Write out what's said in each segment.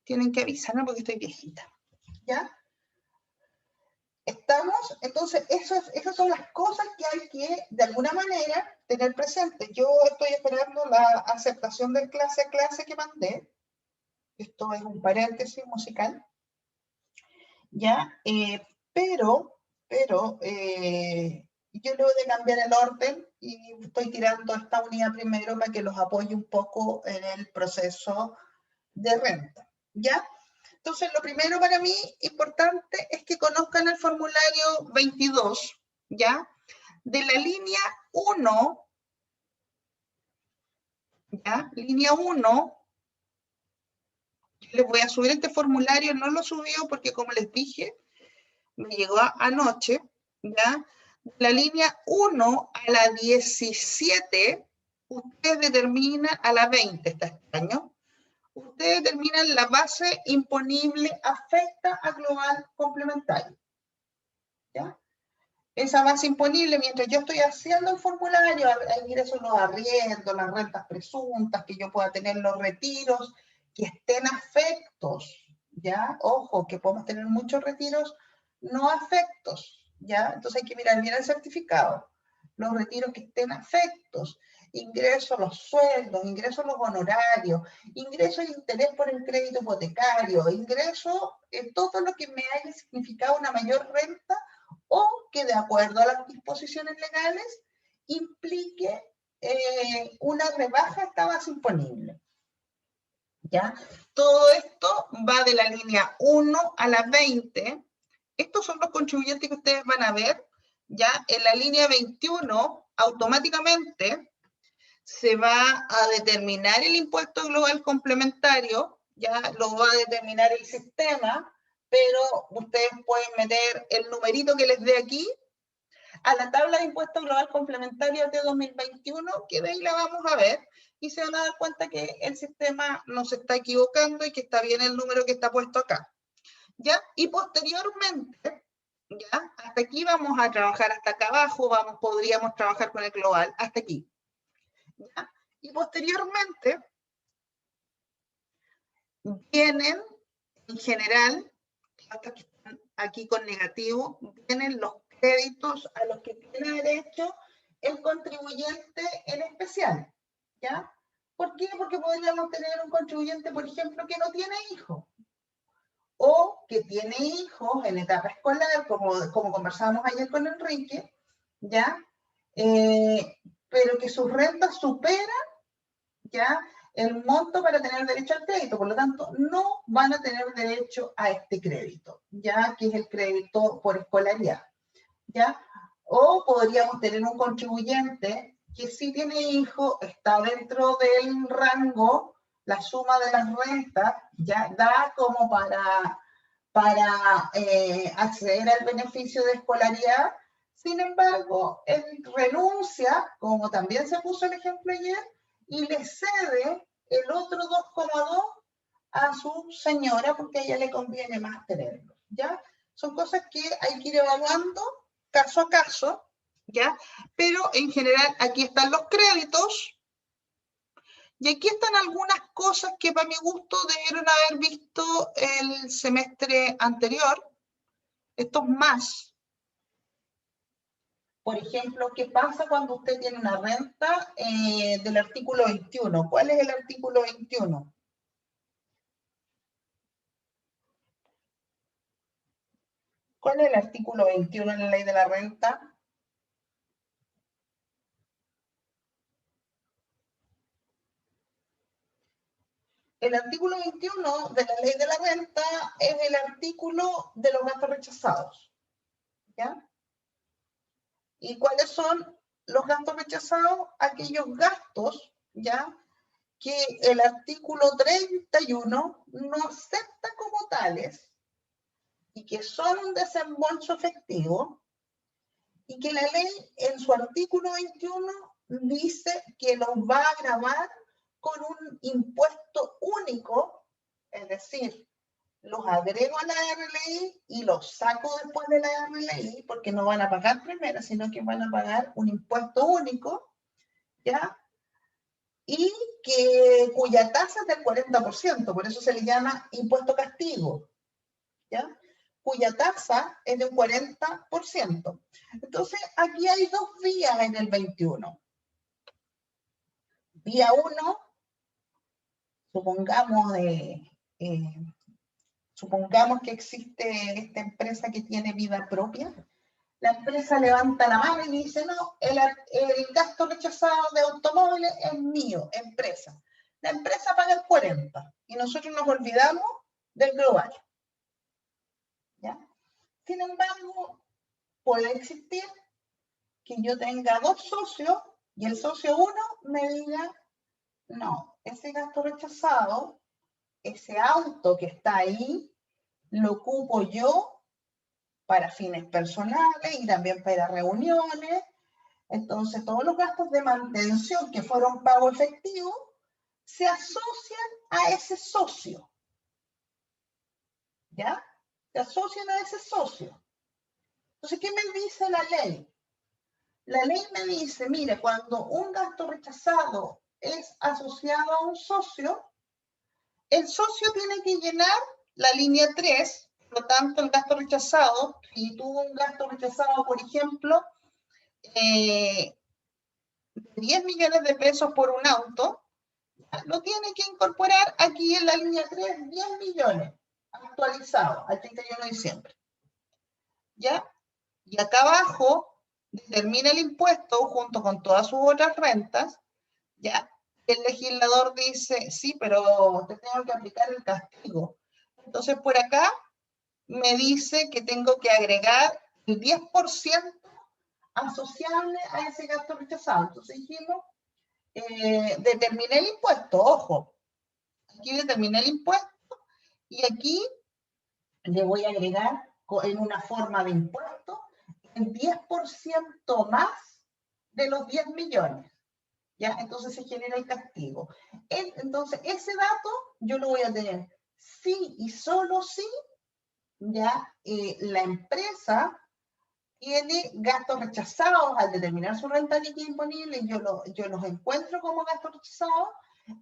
Tienen que avisarme porque estoy viejita. ¿Ya? ¿Estamos? Entonces, esas son las cosas que hay que, de alguna manera, tener presentes. Yo estoy esperando la aceptación del clase a clase que mandé. Esto es un paréntesis musical. ¿Ya? Pero yo le voy a cambiar el orden y estoy tirando esta unidad primero para que los apoye un poco en el proceso de renta. ¿Ya? Entonces, lo primero para mí importante es que conozcan el formulario 22, ¿ya? De la línea 1, ¿ya? Línea 1, les voy a subir este formulario, no lo subió porque, como les dije, me llegó anoche, ¿ya? La línea 1 a la 17, ustedes determinan, a la 20 está este año, ustedes determinan la base imponible afecta a global complementario. ¿Ya? Esa base imponible, mientras yo estoy haciendo el formulario, ingreso los arriendos, las rentas presuntas, que yo pueda tener los retiros, que estén afectos, ¿ya? Ojo, que podemos tener muchos retiros no afectos, ¿ya? Entonces hay que mirar bien el certificado. Los retiros que estén afectos, ingreso los sueldos, ingreso los honorarios, ingreso el interés por el crédito hipotecario, ingreso todo lo que me haya significado una mayor renta o que de acuerdo a las disposiciones legales implique una rebaja a esta base imponible. ¿Ya? Todo esto va de la línea 1 a la 20. Estos son los contribuyentes que ustedes van a ver. ¿Ya? En la línea 21, automáticamente se va a determinar el impuesto global complementario, ya lo va a determinar el sistema, pero ustedes pueden meter el numerito que les dé aquí a la tabla de impuesto global complementario de 2021, que de ahí la vamos a ver, y se van a dar cuenta que el sistema no se está equivocando y que está bien el número que está puesto acá. ¿Ya? Y posteriormente, ¿ya? Hasta aquí vamos a trabajar, hasta acá abajo podríamos trabajar con el global, hasta aquí. ¿Ya? Y posteriormente vienen, en general, hasta que están aquí con negativo, vienen los créditos a los que tiene derecho el contribuyente en especial. ¿Ya? ¿Por qué? Porque podríamos tener un contribuyente, por ejemplo, que no tiene hijos, o que tiene hijos en etapa escolar, como conversábamos ayer con Enrique, ¿ya? Pero que sus rentas superan, ¿ya?, el monto para tener derecho al crédito, por lo tanto, no van a tener derecho a este crédito, ¿ya?, que es el crédito por escolaridad, ¿ya? O podríamos tener un contribuyente que sí tiene hijo, está dentro del rango, la suma de las rentas, ya da como para acceder al beneficio de escolaridad. Sin embargo, él renuncia, como también se puso el ejemplo ayer, y le cede el otro 2,2 a su señora porque a ella le conviene más tenerlo, ¿ya? Son cosas que hay que ir evaluando caso a caso, ¿ya? Pero en general aquí están los créditos y aquí están algunas cosas que para mi gusto debieron haber visto el semestre anterior, estos más. Por ejemplo, ¿qué pasa cuando usted tiene una renta del artículo 21? ¿Cuál es el artículo 21? ¿Cuál es el artículo 21 en la ley de la renta? El artículo 21 de la ley de la renta es el artículo de los gastos rechazados. ¿Ya? ¿Y cuáles son los gastos rechazados? Aquellos gastos, ¿ya?, que el artículo 31 no acepta como tales y que son un desembolso efectivo y que la ley en su artículo 21 dice que los va a gravar con un impuesto único, es decir, los agrego a la RLI y los saco después de la RLI porque no van a pagar primero, sino que van a pagar un impuesto único, ¿ya?, y cuya tasa es del 40%, por eso se le llama impuesto castigo, ¿ya? Cuya tasa es de un 40%. Entonces, aquí hay dos vías en el 21. Vía 1, supongamos que existe esta empresa que tiene vida propia. La empresa levanta la mano y dice, no, el gasto rechazado de automóviles es mío, empresa. La empresa paga el 40% y nosotros nos olvidamos del global. ¿Ya? Sin embargo, puede existir que yo tenga dos socios y el socio 1 me diga, no, ese gasto rechazado, ese auto que está ahí, lo ocupo yo para fines personales y también para reuniones. Entonces, todos los gastos de mantención que fueron pago efectivo se asocian a ese socio. ¿Ya? Se asocian a ese socio. Entonces, ¿qué me dice la ley? La ley me dice, mire, cuando un gasto rechazado es asociado a un socio, el socio tiene que llenar la línea 3, por lo tanto, el gasto rechazado, si tuvo un gasto rechazado, por ejemplo, 10 millones de pesos por un auto, lo tiene que incorporar aquí en la línea 3, 10 millones, actualizado al 31 de diciembre. ¿Ya? Y acá abajo determina el impuesto junto con todas sus otras rentas, ¿ya? El legislador dice, sí, pero te tengo que aplicar el castigo. Entonces, por acá me dice que tengo que agregar el 10% asociable a ese gasto rechazado. Entonces dijimos, determiné el impuesto, ojo, aquí determiné el impuesto y aquí le voy a agregar en una forma de impuesto el 10% más de los 10 millones. ¿Ya? Entonces se genera el castigo. Entonces, ese dato yo lo voy a tener sí y solo si ya la empresa tiene gastos rechazados al determinar su renta líquida imponible, yo los encuentro como gastos rechazados,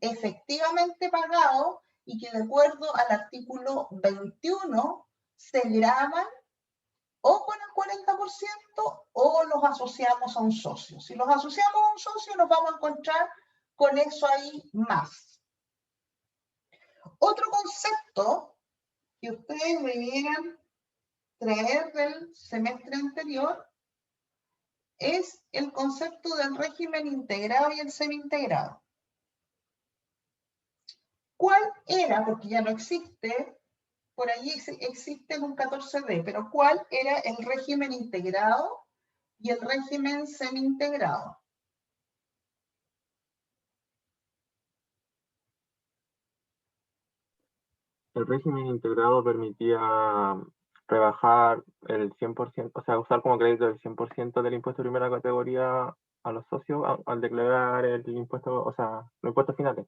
efectivamente pagados y que de acuerdo al artículo 21 se graban o con el 40% o los asociamos a un socio. Si los asociamos a un socio, nos vamos a encontrar con eso ahí más. Otro concepto que ustedes debieran traer del semestre anterior es el concepto del régimen integrado y el semi-integrado. ¿Cuál era? Porque ya no existe, por allí existe en un 14D, pero ¿cuál era el régimen integrado y el régimen semi-integrado? El régimen integrado permitía rebajar el 100%, o sea, usar como crédito el 100% del impuesto de primera categoría a los socios al declarar el impuesto, o sea, los impuestos finales,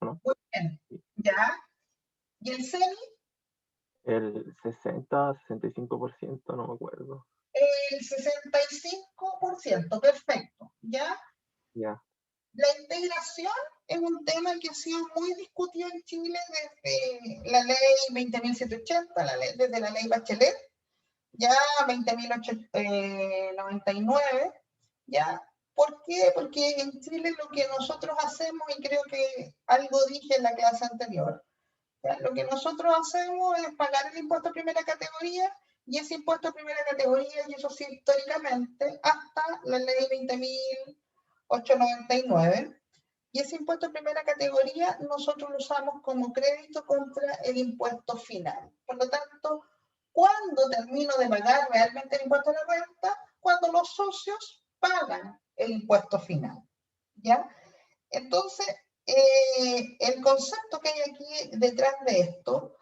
¿no? Muy bien, ¿ya? ¿Y el semi? El 60-65%, no me acuerdo. El 65%, perfecto, ¿ya? Ya. La integración es un tema que ha sido muy discutido en Chile desde la ley 20.780, desde la ley Bachelet, ya 20.099, ¿ya? ¿Por qué? Porque en Chile lo que nosotros hacemos, y creo que algo dije en la clase anterior, ¿ya? Lo que nosotros hacemos es pagar el impuesto de primera categoría, y ese impuesto de primera categoría, y eso sí históricamente, hasta la ley 20.899, y ese impuesto de primera categoría nosotros lo usamos como crédito contra el impuesto final. Por lo tanto, ¿cuándo termino de pagar realmente el impuesto a la renta? Cuando los socios pagan el impuesto final, ¿ya? Entonces, el concepto que hay aquí detrás de esto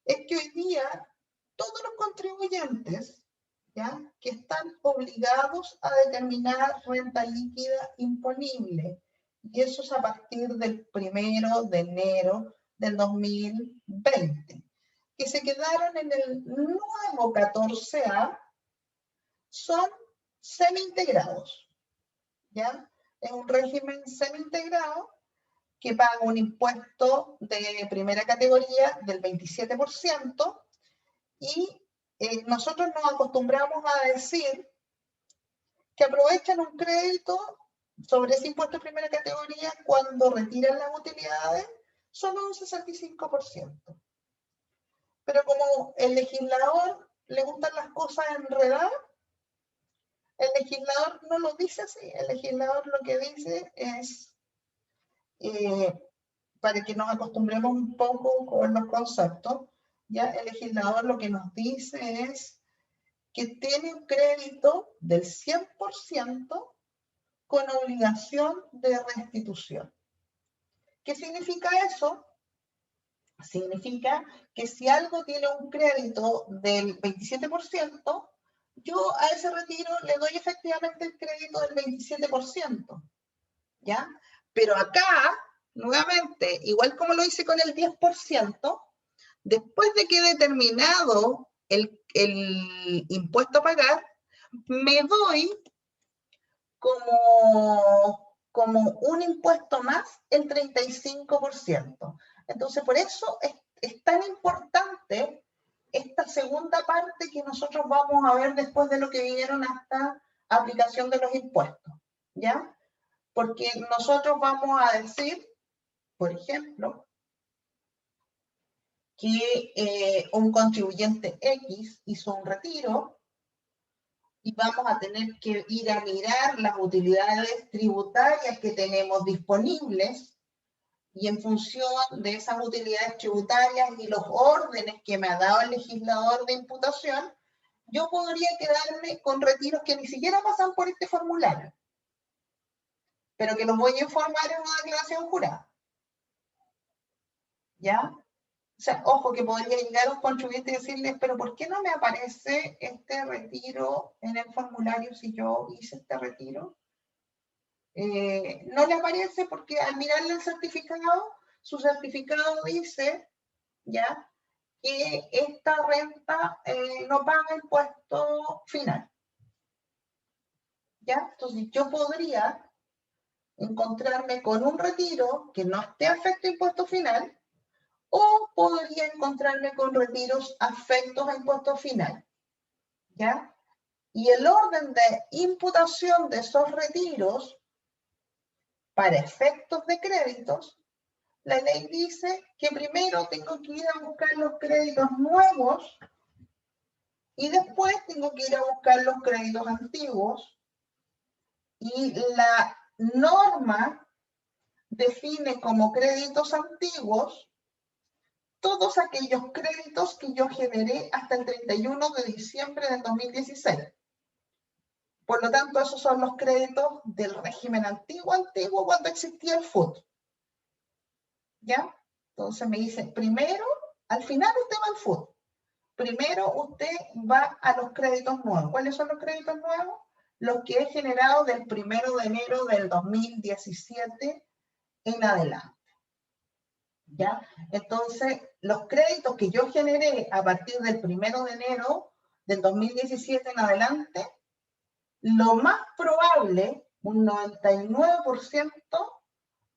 es que hoy día todos los contribuyentes, ¿ya?, que están obligados a determinar renta líquida imponible, y eso es a partir del 1 de enero del 2020, que se quedaron en el nuevo 14A, son semi-integrados, ¿ya? Es un régimen semi-integrado que paga un impuesto de primera categoría del 27%, y nosotros nos acostumbramos a decir que aprovechan un crédito sobre ese impuesto de primera categoría cuando retiran las utilidades solo un 65%. Pero como el legislador le gustan las cosas enredadas, el legislador no lo dice así. El legislador lo que dice es, para que nos acostumbremos un poco con los conceptos, ya el legislador lo que nos dice es que tiene un crédito del 100% con obligación de restitución. ¿Qué significa eso? Significa que si algo tiene un crédito del 27%, yo a ese retiro le doy efectivamente el crédito del 27%, ¿ya? Pero acá, nuevamente, igual como lo hice con el 10%, después de que he determinado el impuesto a pagar, me doy como un impuesto más el 35%. Entonces, por eso es tan importante esta segunda parte que nosotros vamos a ver después de lo que vieron hasta aplicación de los impuestos, ¿ya? Porque nosotros vamos a decir, por ejemplo, que un contribuyente X hizo un retiro y vamos a tener que ir a mirar las utilidades tributarias que tenemos disponibles, y en función de esas utilidades tributarias y los órdenes que me ha dado el legislador de imputación, yo podría quedarme con retiros que ni siquiera pasan por este formulario, pero que los voy a informar en una declaración jurada. ¿Ya? O sea, ojo, que podría llegar un contribuyente y decirles, pero ¿por qué no me aparece este retiro en el formulario si yo hice este retiro? No le aparece porque al mirarle el certificado, su certificado dice, ¿ya?, que esta renta no paga impuesto final. ¿Ya? Entonces yo podría encontrarme con un retiro que no esté afecto a impuesto final, o podría encontrarme con retiros afectos a impuesto final, ¿ya? Y el orden de imputación de esos retiros para efectos de créditos, la ley dice que primero tengo que ir a buscar los créditos nuevos y después tengo que ir a buscar los créditos antiguos, y la norma define como créditos antiguos todos aquellos créditos que yo generé hasta el 31 de diciembre del 2016. Por lo tanto, esos son los créditos del régimen antiguo cuando existía el FUT. ¿Ya? Entonces me dice, primero, al final usted va al FUT. Primero usted va a los créditos nuevos. ¿Cuáles son los créditos nuevos? Los que he generado del 1 de enero del 2017 en adelante. ¿Ya? Entonces, los créditos que yo generé a partir del 1 de enero del 2017 en adelante, lo más probable, un 99%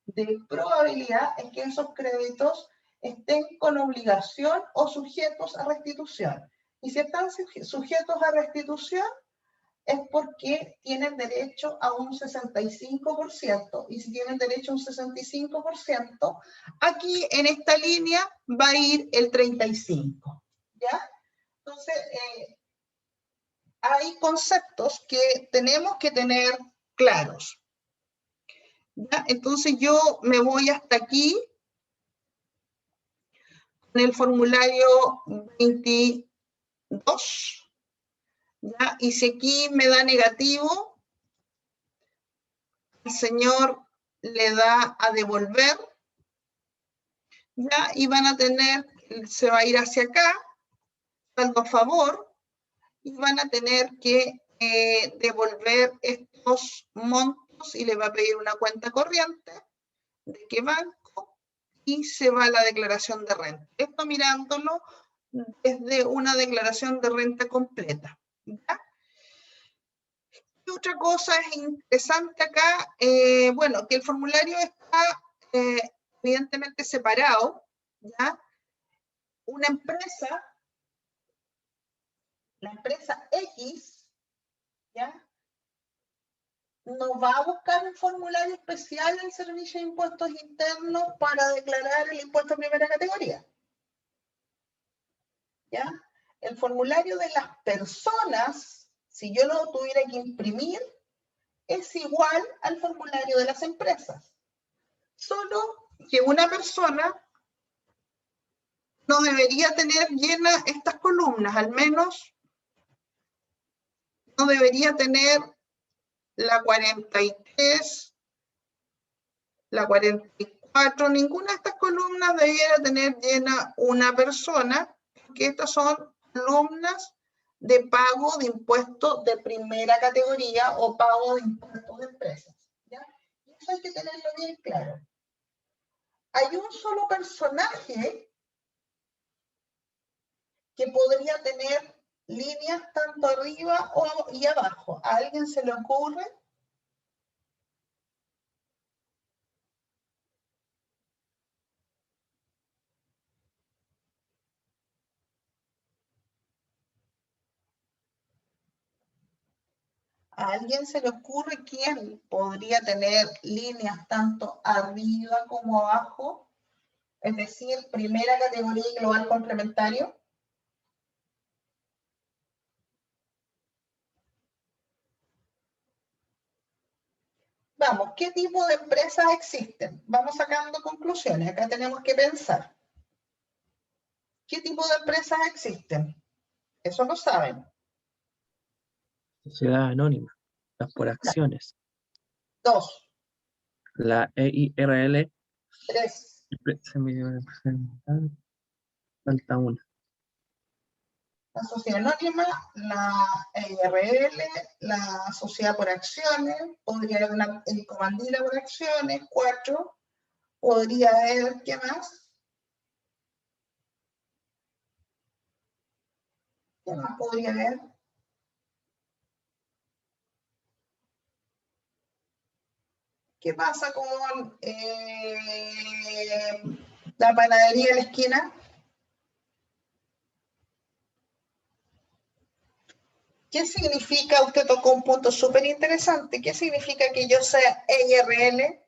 de probabilidad, es que esos créditos estén con obligación o sujetos a restitución. Y si están sujetos a restitución, es porque tienen derecho a un 65%, y si tienen derecho a un 65%, aquí en esta línea va a ir el 35%, ¿ya? Entonces, hay conceptos que tenemos que tener claros, ¿ya? Entonces yo me voy hasta aquí, en el formulario 22, ¿ya? Y si aquí me da negativo, el señor le da a devolver, ¿ya? Y van a tener, se va a ir hacia acá, saldo a favor, y van a tener que devolver estos montos, y le va a pedir una cuenta corriente, de qué banco, y se va a la declaración de renta. Esto mirándolo desde una declaración de renta completa, ¿ya? Y otra cosa es interesante acá, bueno, que el formulario está evidentemente separado, ¿ya? Una empresa, la empresa X, ¿ya? No va a buscar un formulario especial al Servicio de Impuestos Internos para declarar el impuesto de primera categoría. ¿Ya? El formulario de las personas, si yo lo tuviera que imprimir, es igual al formulario de las empresas. Solo que una persona no debería tener llenas estas columnas, al menos no debería tener la 43, la 44, ninguna de estas columnas debiera tener llena una persona, porque estas son columnas de pago de impuestos de primera categoría o pago de impuestos de empresas. ¿Ya? Eso hay que tenerlo bien claro. Hay un solo personaje que podría tener líneas tanto arriba y abajo. ¿A alguien se le ocurre? ¿A alguien se le ocurre quién podría tener líneas tanto arriba como abajo? Es decir, primera categoría y global complementario. Vamos, ¿qué tipo de empresas existen? Vamos sacando conclusiones. Acá tenemos que pensar. ¿Qué tipo de empresas existen? Eso lo saben. Sociedad anónima, las por acciones. 2. La EIRL. 3. Falta una. La sociedad anónima, la EIRL, la sociedad por acciones, podría haber una comandila por acciones, 4. Podría haber, ¿qué más? ¿Qué más podría haber? ¿Qué pasa con la panadería de la esquina? ¿Qué significa? Usted tocó un punto súper interesante. ¿Qué significa que yo sea EIRL?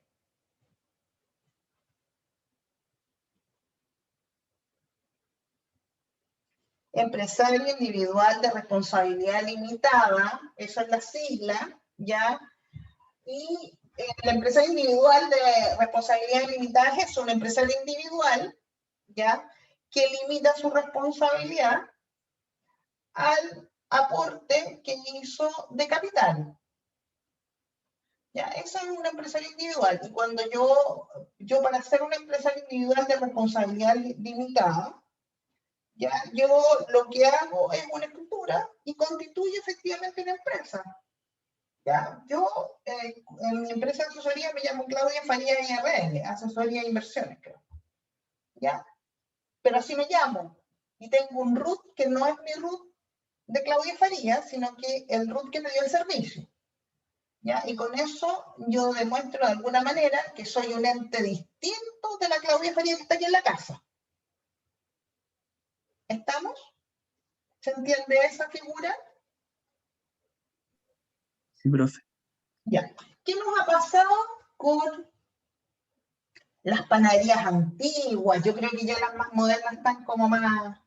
Empresario individual de responsabilidad limitada, eso es la sigla, ¿ya? Y el empresario individual de responsabilidad limitada es un empresario individual, ¿ya? Que limita su responsabilidad al aporte que hizo de capital. ¿Ya? Eso es un empresario individual. Y cuando yo para ser un empresario individual de responsabilidad limitada, ¿ya? Yo lo que hago es una estructura y constituye efectivamente una empresa. ¿Ya? Yo, en mi empresa de asesoría me llamo Claudia Faría IRL, Asesoría de Inversiones, creo. ¿Ya? Pero así me llamo. Y tengo un RUT que no es mi RUT de Claudia Faría, sino que el RUT que me dio el servicio. ¿Ya? Y con eso yo demuestro de alguna manera que soy un ente distinto de la Claudia Faría que está aquí en la casa. ¿Estamos? ¿Se entiende esa figura? Sí, profe. Ya. ¿Qué nos ha pasado con las panaderías antiguas? Yo creo que ya las más modernas están como más...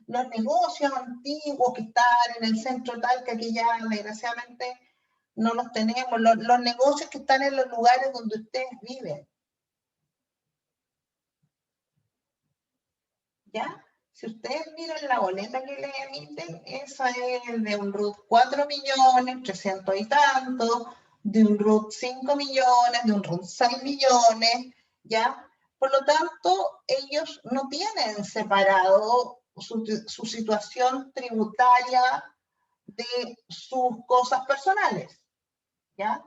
Los negocios antiguos que están en el centro tal que aquí ya desgraciadamente no los tenemos. Los negocios que están en los lugares donde ustedes viven. ¿Ya? Si ustedes miran la boleta que les emiten, esa es de un RUT 4 millones, 300 y tanto, de un RUT 5 millones, de un RUT 6 millones, ¿ya? Por lo tanto, ellos no tienen separado su situación tributaria de sus cosas personales, ¿ya?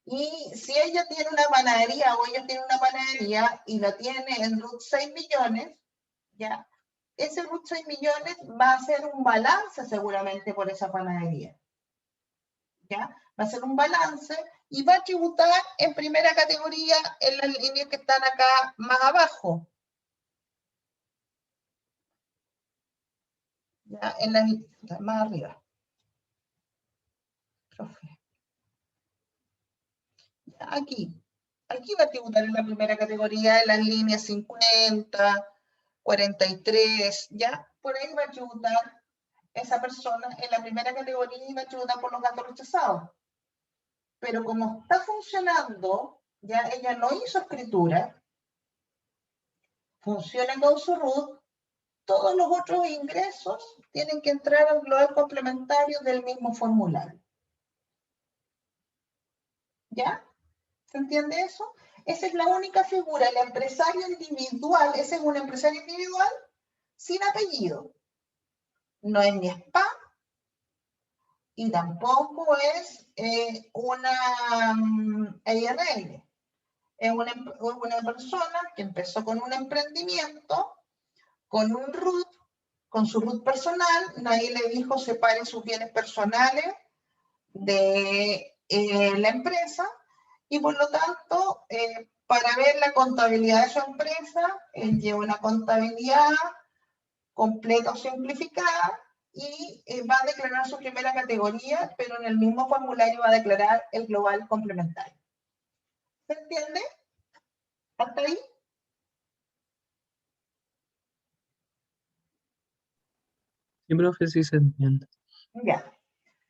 Y si ella tiene una panadería o ellos tienen una panadería y la tiene en RUT 6 millones, ¿ya? Ese RUT 6 millones va a ser un balance seguramente por esa panadería. ¿Ya? Va a hacer un balance y va a tributar en primera categoría en las líneas que están acá más abajo. Ya, en las más arriba. Profe. Ya, aquí va a tributar en la primera categoría, en las líneas 50, 43, ¿ya? Por ahí va a tributar esa persona en la primera categoría y va a tributar por los gastos rechazados. Pero como está funcionando, ya ella no hizo escritura, funciona con su RUT, todos los otros ingresos tienen que entrar al global complementario del mismo formulario. ¿Ya? ¿Se entiende eso? Esa es la única figura, el empresario individual, ese es un empresario individual sin apellido. No es ni SPA y tampoco es una IRL. Es una persona que empezó con un emprendimiento, con un RUT, con su RUT personal, nadie le dijo separe sus bienes personales de la empresa y por lo tanto, para ver la contabilidad de su empresa, él lleva una contabilidad completa o simplificada y va a declarar su primera categoría, pero en el mismo formulario va a declarar el global complementario. ¿Se entiende? ¿Hasta ahí? Sí, profe, sí se entiende. Ya.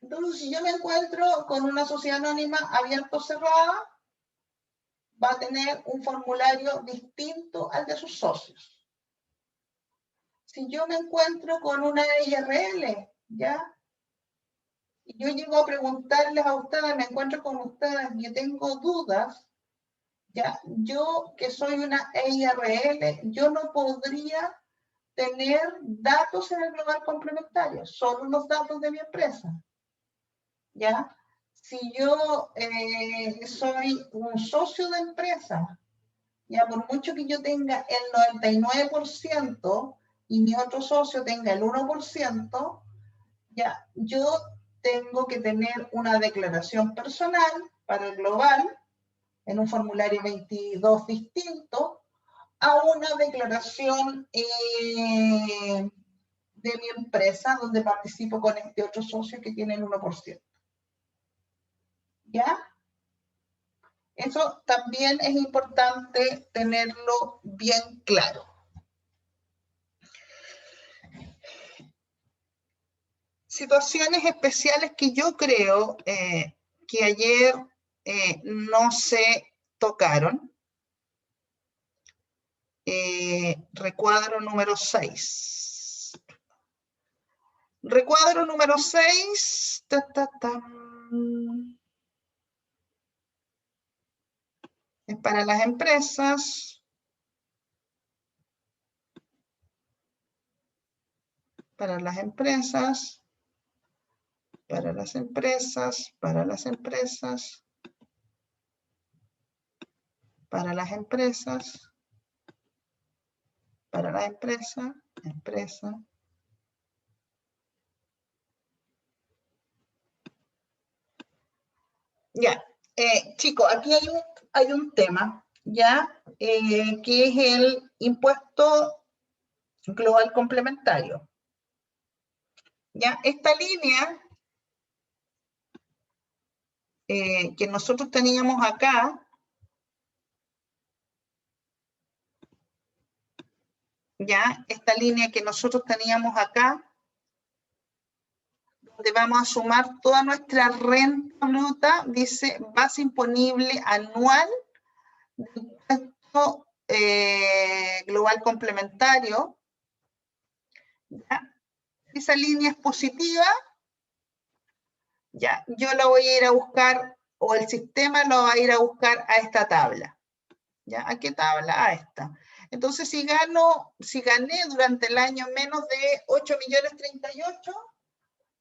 Entonces, si yo me encuentro con una sociedad anónima abierta o cerrada, va a tener un formulario distinto al de sus socios. Si yo me encuentro con una IRL, ¿ya? Y yo llego a preguntarles a ustedes, me encuentro con ustedes y tengo dudas, ¿ya? Yo, que soy una IRL, yo no podría tener datos en el global complementario, solo los datos de mi empresa, ¿ya? Si yo soy un socio de empresa, ya por mucho que yo tenga el 99% y mi otro socio tenga el 1%, ya yo tengo que tener una declaración personal para el global en un formulario 22 distinto a una declaración de mi empresa donde participo con este otro socio que tiene el 1%. ¿Ya? Eso también es importante tenerlo bien claro. Situaciones especiales que yo creo que ayer no se tocaron. Recuadro número 6. Recuadro número 6. Es para las empresas. Para las empresas. Para las empresas. Para las empresas. Para las empresas. Para la empresa. Empresa. Ya, chicos, aquí hay un tema, ¿ya? Que es el impuesto global complementario. ¿Ya? Esta línea que nosotros teníamos acá, ¿ya? Esta línea que nosotros teníamos acá, donde vamos a sumar toda nuestra renta bruta, dice base imponible anual de impuesto global complementario. ¿Ya? Esa línea es positiva, ya, yo la voy a ir a buscar, o el sistema lo va a ir a buscar a esta tabla. ¿Ya? ¿A qué tabla? A esta. Entonces, si gané durante el año menos de 8.038.000,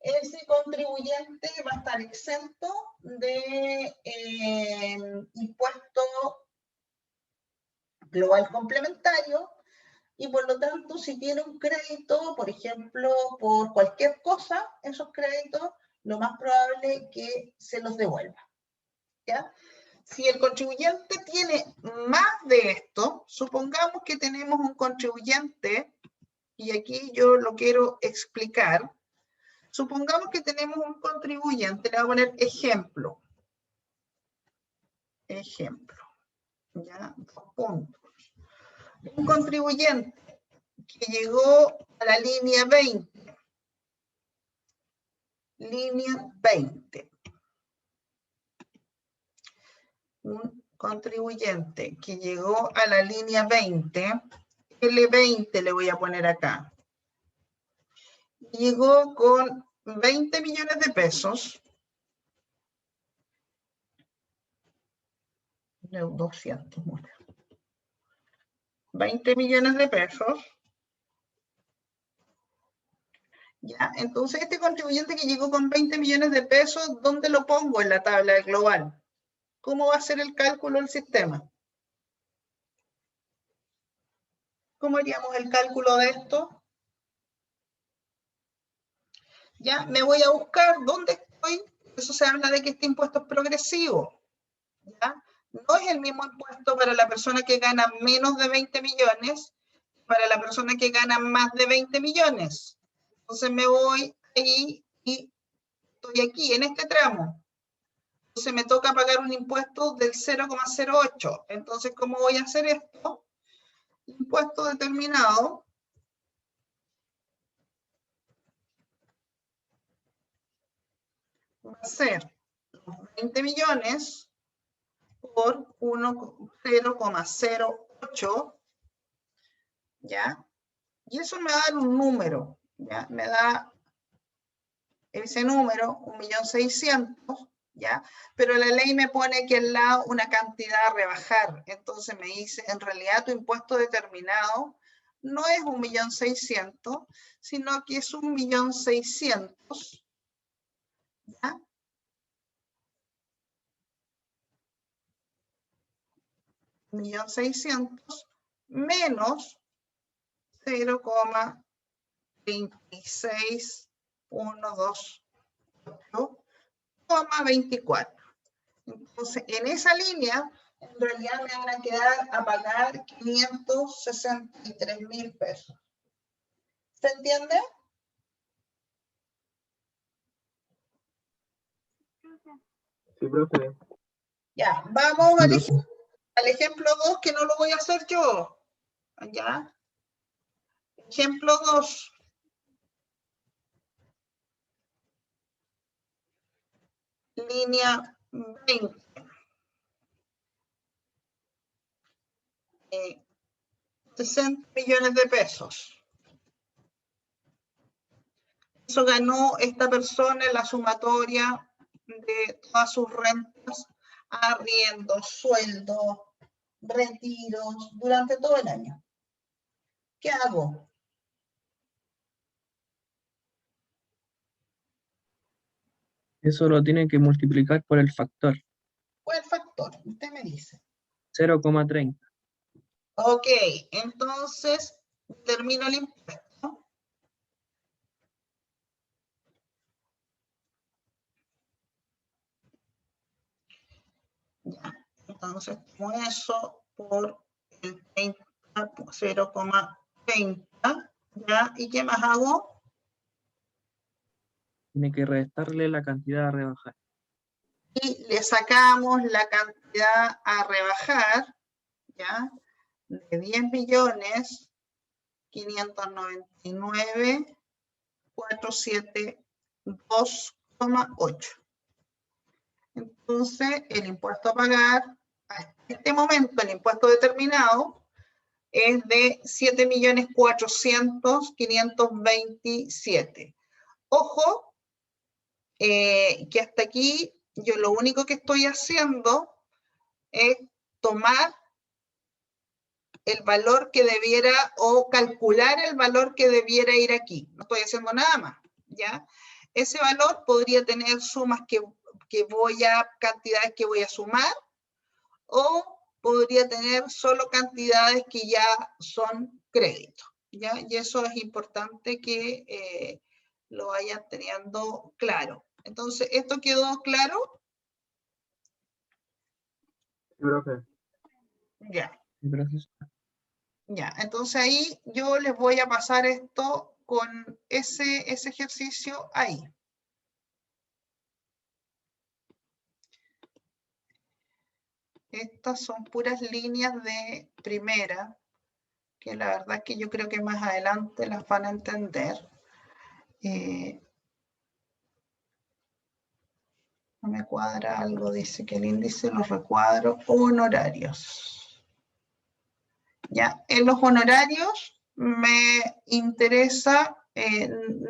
ese contribuyente va a estar exento de impuesto global complementario y por lo tanto, si tiene un crédito, por ejemplo, por cualquier cosa, esos créditos lo más probable es que se los devuelva. ¿Ya? Si el contribuyente tiene más de esto, supongamos que tenemos un contribuyente, y aquí yo lo quiero explicar, supongamos que tenemos un contribuyente, le voy a poner ejemplo. Ejemplo. ¿Ya? 2 puntos. Un contribuyente que llegó a la línea 20. Línea 20. Un contribuyente que llegó a la línea 20, L20 le voy a poner acá. Llegó con 20 millones de pesos. 200, 20 millones de pesos. Ya, entonces este contribuyente que llegó con 20 millones de pesos, ¿dónde lo pongo en la tabla global? ¿Cómo va a ser el cálculo del sistema? ¿Cómo haríamos el cálculo de esto? Ya, me voy a buscar dónde estoy. Eso se habla de que este impuesto es progresivo. ¿Ya? No es el mismo impuesto para la persona que gana menos de 20 millones, para la persona que gana más de 20 millones. Entonces me voy ahí y estoy aquí, en este tramo. Entonces me toca pagar un impuesto del 0,08. Entonces, ¿cómo voy a hacer esto? Impuesto determinado va a ser 20 millones por 0,08, ¿ya? Y eso me va a dar un número, ¿ya? Me da ese número, 1.600.000, ¿ya? Pero la ley me pone aquí al lado una cantidad a rebajar. Entonces me dice, en realidad tu impuesto determinado no es 1.600.000, sino que es 1.600.000, ¿ya? $1.600.000 menos 0,26128,24. Entonces, en esa línea, en realidad me van a quedar a pagar 563.000 pesos. ¿Se entiende? Sí, profe. Ya, vamos al ejemplo 2, que no lo voy a hacer yo. ¿Ya? Ejemplo 2. Línea 20. 60 millones de pesos. Eso ganó esta persona en la sumatoria de todas sus rentas, arriendos, sueldos, retiros, durante todo el año. ¿Qué hago? Eso lo tiene que multiplicar por el factor. ¿Cuál factor? Usted me dice. 0,30. Ok, entonces termino el impuesto. Ya, entonces como eso por el 0,30, ¿ya? ¿Y qué más hago? Tiene que restarle la cantidad a rebajar. Y le sacamos la cantidad a rebajar, ¿ya? De 10.599.472,8. Entonces, el impuesto a pagar, a este momento, el impuesto determinado, es de 7.400.527. Ojo, que hasta aquí yo lo único que estoy haciendo es tomar el valor que debiera o calcular el valor que debiera ir aquí. No estoy haciendo nada más, ¿ya? Ese valor podría tener sumas cantidades que voy a sumar, o podría tener solo cantidades que ya son créditos, ¿ya? Y eso es importante que lo vayan teniendo claro. Entonces, ¿esto quedó claro? Sí, profe. Ya. Sí, profe. Ya, entonces ahí yo les voy a pasar esto con ese ejercicio ahí. Estas son puras líneas de primera, que la verdad es que yo creo que más adelante las van a entender. No me cuadra algo, dice que el índice de los recuadros honorarios. Ya, en los honorarios me interesa,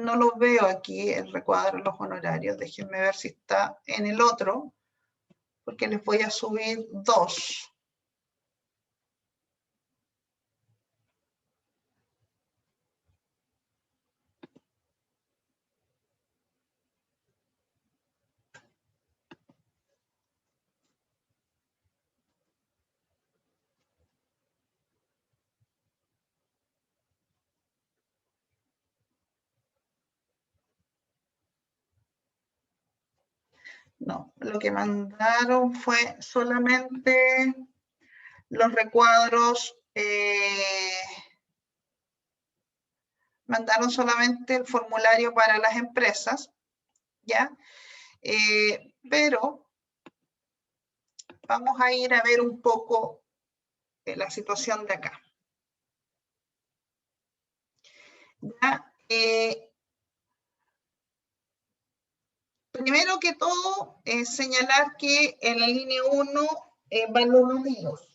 no lo veo aquí el recuadro de los honorarios, déjenme ver si está en el otro, porque les voy a subir 2. No, lo que mandaron fue solamente los recuadros, mandaron solamente el formulario para las empresas, ¿ya? Pero vamos a ir a ver un poco la situación de acá. ¿Ya? Primero que todo, señalar que en la línea 1 van los retiros.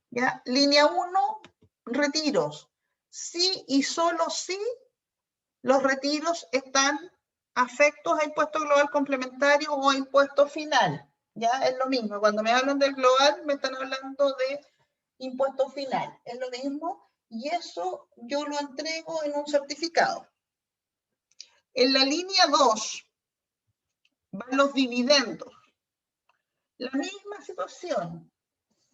¿Ya? Línea 1, retiros. Sí y solo sí los retiros están afectos a impuesto global complementario o a impuesto final. Ya es lo mismo. Cuando me hablan del global, me están hablando de impuesto final. Es lo mismo y eso yo lo entrego en un certificado. En la línea 2 van los dividendos. La misma situación.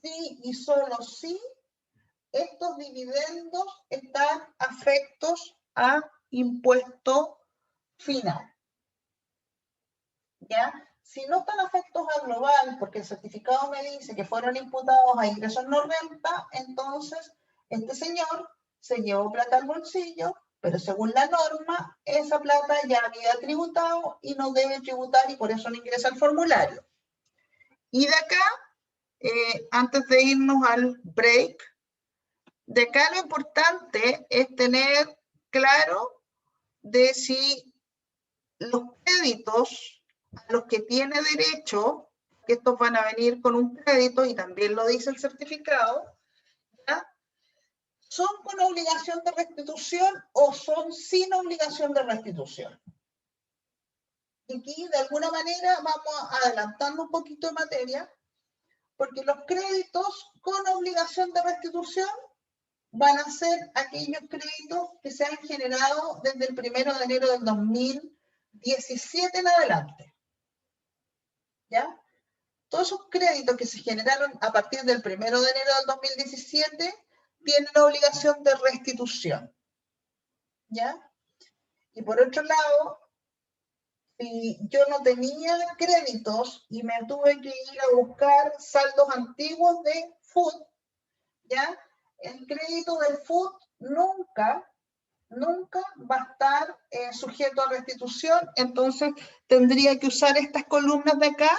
Sí y solo sí, estos dividendos están afectos a impuesto final. ¿Ya? Si no están afectos a global, porque el certificado me dice que fueron imputados a ingresos no renta, entonces este señor se llevó plata al bolsillo, pero según la norma, esa plata ya había tributado y no debe tributar y por eso no ingresa al formulario. Y de acá, antes de irnos al break, de acá lo importante es tener claro de si los créditos a los que tiene derecho, que estos van a venir con un crédito, y también lo dice el certificado, ¿ya? ¿Son con obligación de restitución o son sin obligación de restitución? Y aquí, de alguna manera, vamos adelantando un poquito de materia, porque los créditos con obligación de restitución van a ser aquellos créditos que se han generado desde el 1 de enero del 2017 en adelante. ¿Ya? Todos esos créditos que se generaron a partir del 1 de enero del 2017 tienen obligación de restitución. ¿Ya? Y por otro lado, si yo no tenía créditos y me tuve que ir a buscar saldos antiguos de FUT, ¿ya? El crédito del FUT nunca va a estar sujeto a restitución, entonces tendría que usar estas columnas de acá,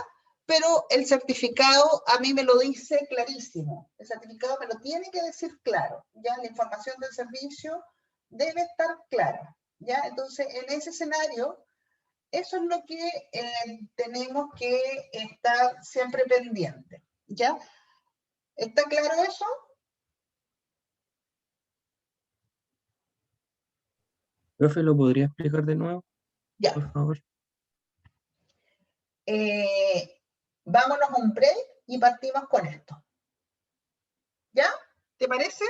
pero el certificado a mí me lo dice clarísimo. El certificado me lo tiene que decir claro, ¿ya? La información del servicio debe estar clara, ¿ya? Entonces, en ese escenario, eso es lo que tenemos que estar siempre pendiente, ¿ya? ¿Está claro eso? Profe, ¿lo podría explicar de nuevo, Ya. por favor? Vámonos a un break y partimos con esto. ¿Ya? ¿Te parece?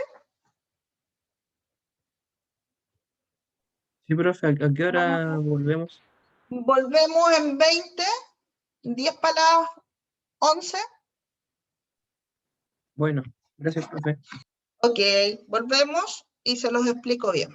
Sí, profe, ¿a qué hora volvemos? Volvemos en 20, 10 para las 11. Bueno, gracias, profe. Ok, volvemos y se los explico bien.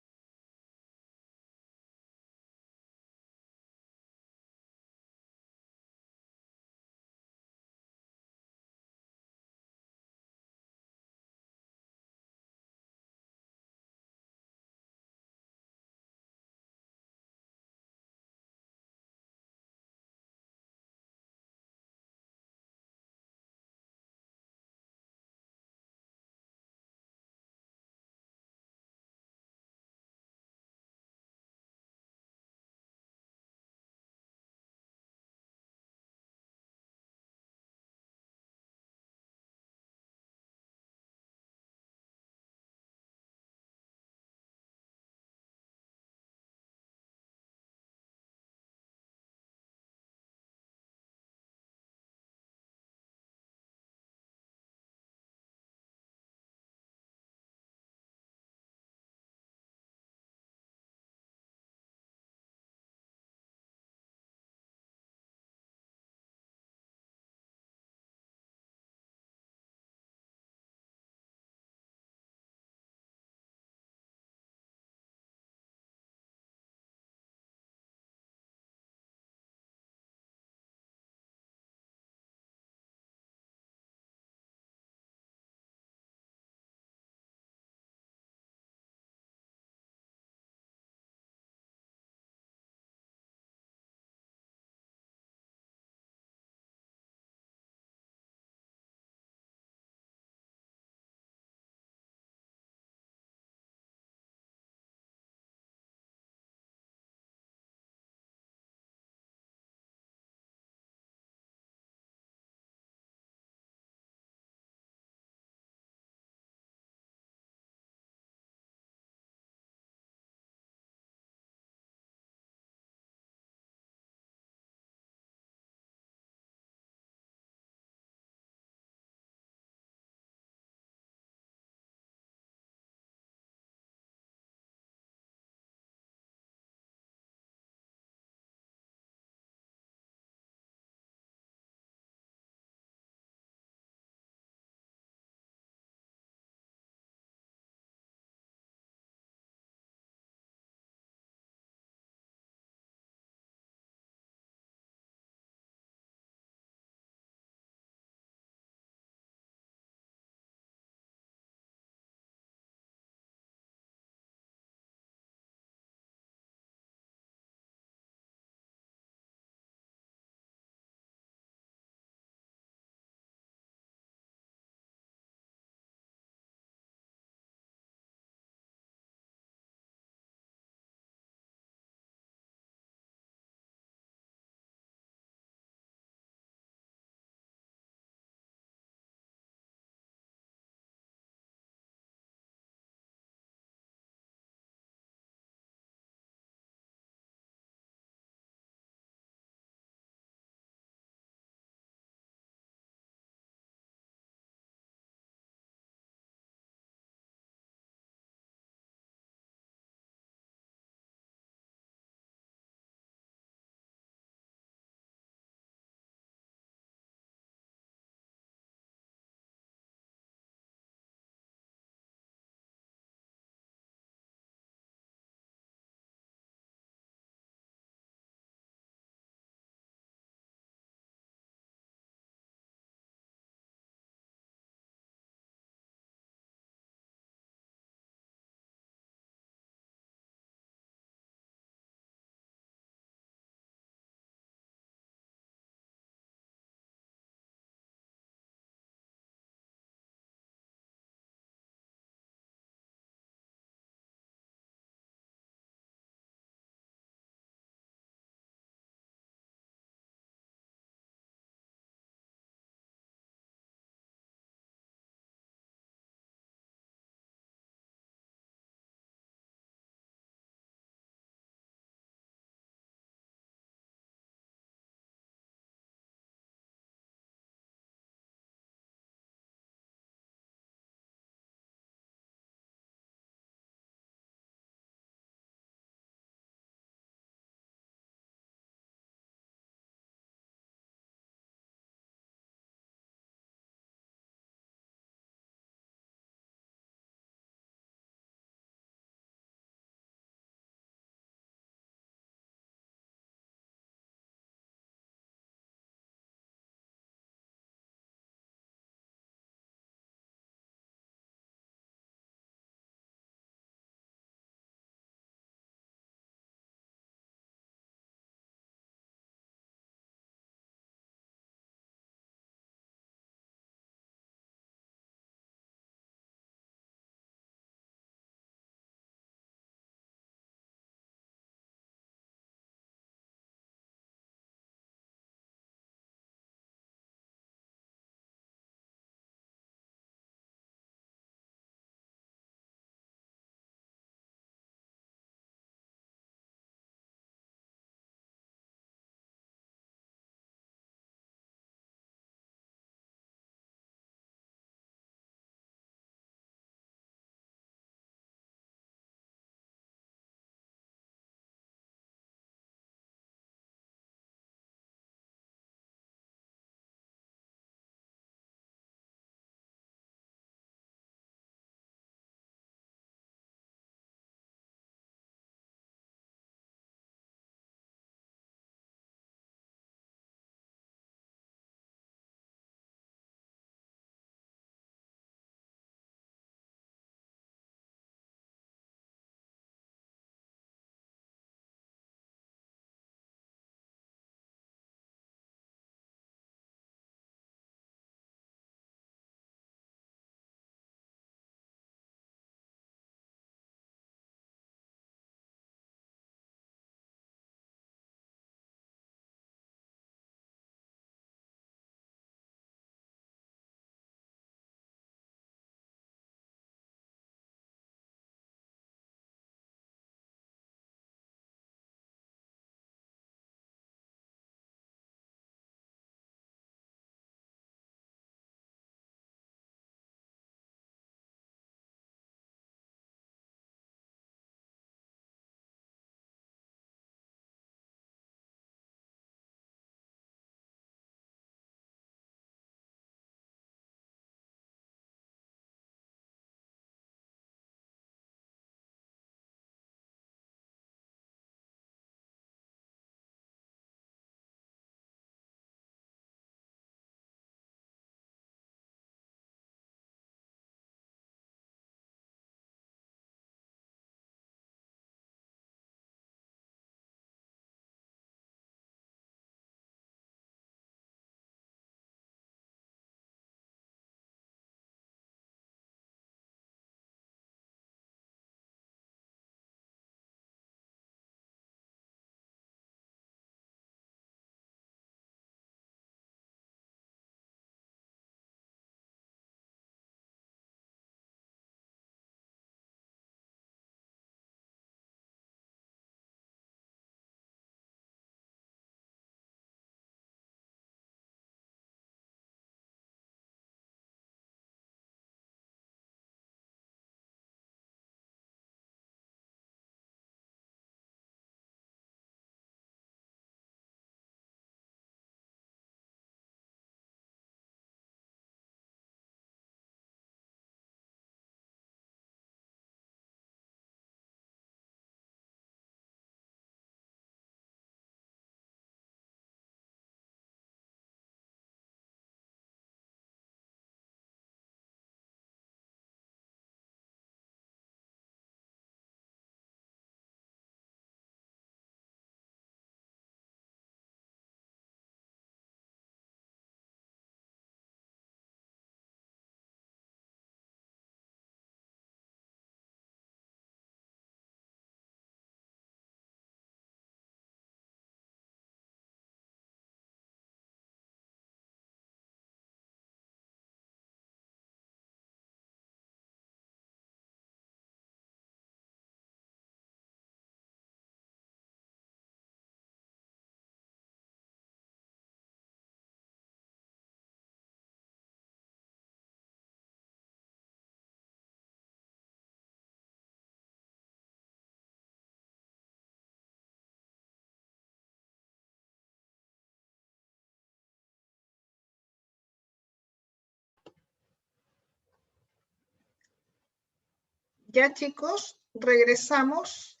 Ya, chicos, regresamos.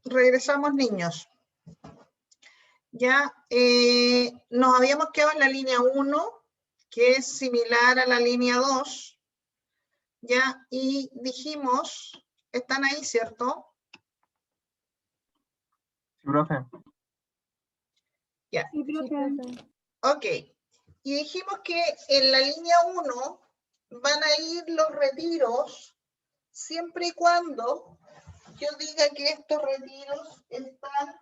Regresamos, niños. Ya nos habíamos quedado en la línea 1, que es similar a la línea 2. Ya, y dijimos, están ahí, ¿cierto? Sí, profe. Ya. Sí, profe. Ok. Y dijimos que en la línea 1 van a ir los retiros siempre y cuando yo diga que estos retiros están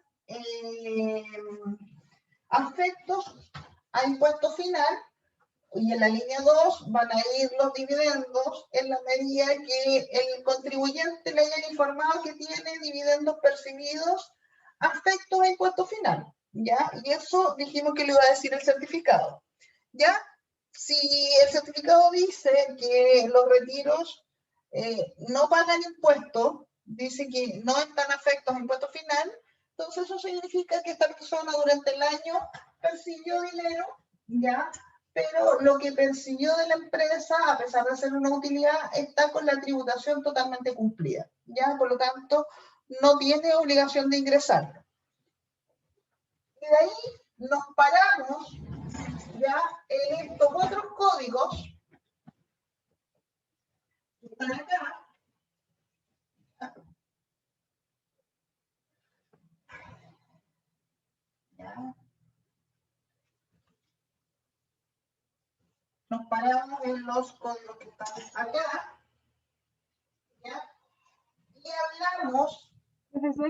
afectos a impuesto final, y en la línea 2 van a ir los dividendos en la medida que el contribuyente le haya informado que tiene dividendos percibidos afectos a impuesto final, ¿ya? Y eso dijimos que le iba a decir el certificado, ¿ya? Si el certificado dice que los retiros no pagan impuestos, dice que no están afectos a impuesto final, entonces eso significa que esta persona durante el año percibió dinero, ¿ya? Pero lo que percibió de la empresa, a pesar de ser una utilidad, está con la tributación totalmente cumplida, ¿ya? Por lo tanto, no tiene obligación de ingresarlo. Y de ahí nos paramos ya en estos otros códigos que están acá. ¿Ya? Nos paramos en los códigos que están acá, ¿ya? Y hablamos. Profesora,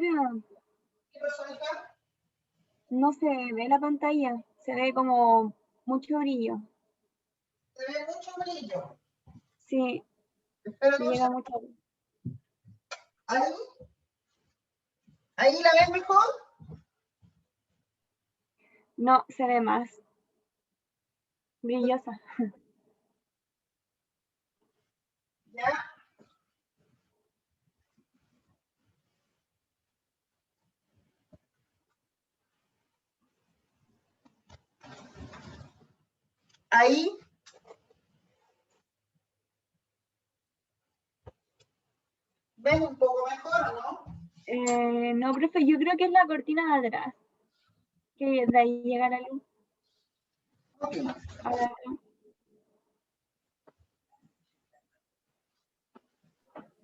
¿Qué pasó acá? no se ve la pantalla, se ve como mucho brillo. Se ve mucho brillo. Sí, Pero me no llega sé, mucho. ahí la ves mejor. No, se ve más brillosa. ¿Ya? Ahí. ¿Ves un poco mejor, no? No, profe, yo creo que es la cortina de atrás, que de ahí llega la luz. Ok. Ahora,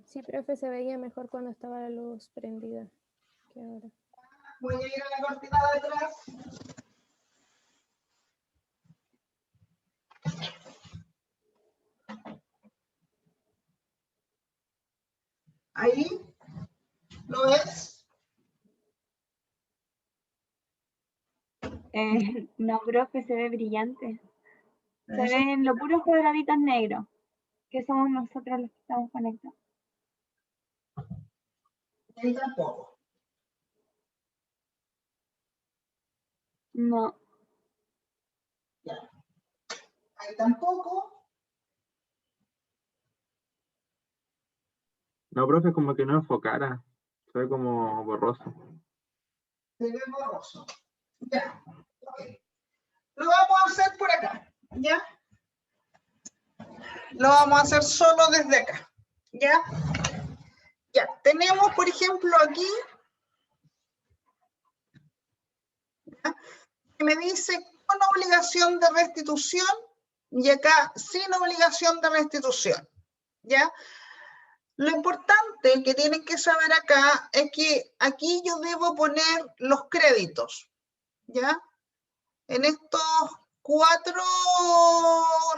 Sí, profe, se veía mejor cuando estaba la luz prendida que ahora. Voy a ir a la cortina de atrás. Ahí. ¿Lo ves? no, profe, se ve brillante. Se ven los puros cuadraditos negros, que somos nosotros los que estamos conectados. Ahí tampoco. No, Ya. Ahí tampoco. No, profe, como que no enfocara. Se ve como borroso. Se ve borroso. Ya. Ok. Lo vamos a hacer por acá. ¿Ya? Lo vamos a hacer solo desde acá. ¿Ya? Ya. Tenemos, por ejemplo, aquí. ¿Ya? Que me dice con obligación de restitución y acá sin obligación de restitución. ¿Ya? Lo importante que tienen que saber acá es que aquí yo debo poner los créditos, ¿ya? En estos 4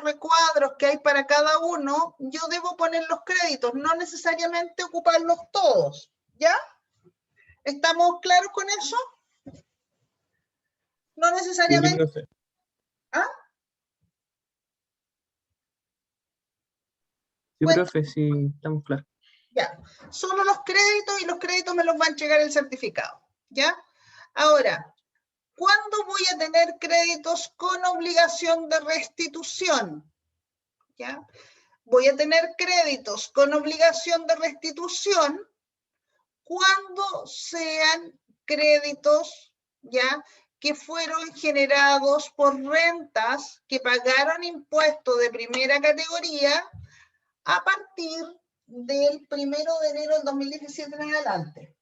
recuadros que hay para cada uno, yo debo poner los créditos, no necesariamente ocuparlos todos, ¿ya? ¿Estamos claros con eso? No necesariamente. Sí, profe. ¿Ah? Sí, Bueno, profe, sí, estamos claros. ya, solo los créditos y los créditos me los va a entregar el certificado, ¿ya? Ahora, ¿cuándo voy a tener créditos con obligación de restitución? ¿Ya? Voy a tener créditos con obligación de restitución cuando sean créditos ¿ya? Que fueron generados por rentas que pagaron impuestos de primera categoría a partir del 1 de enero del 2017 en adelante,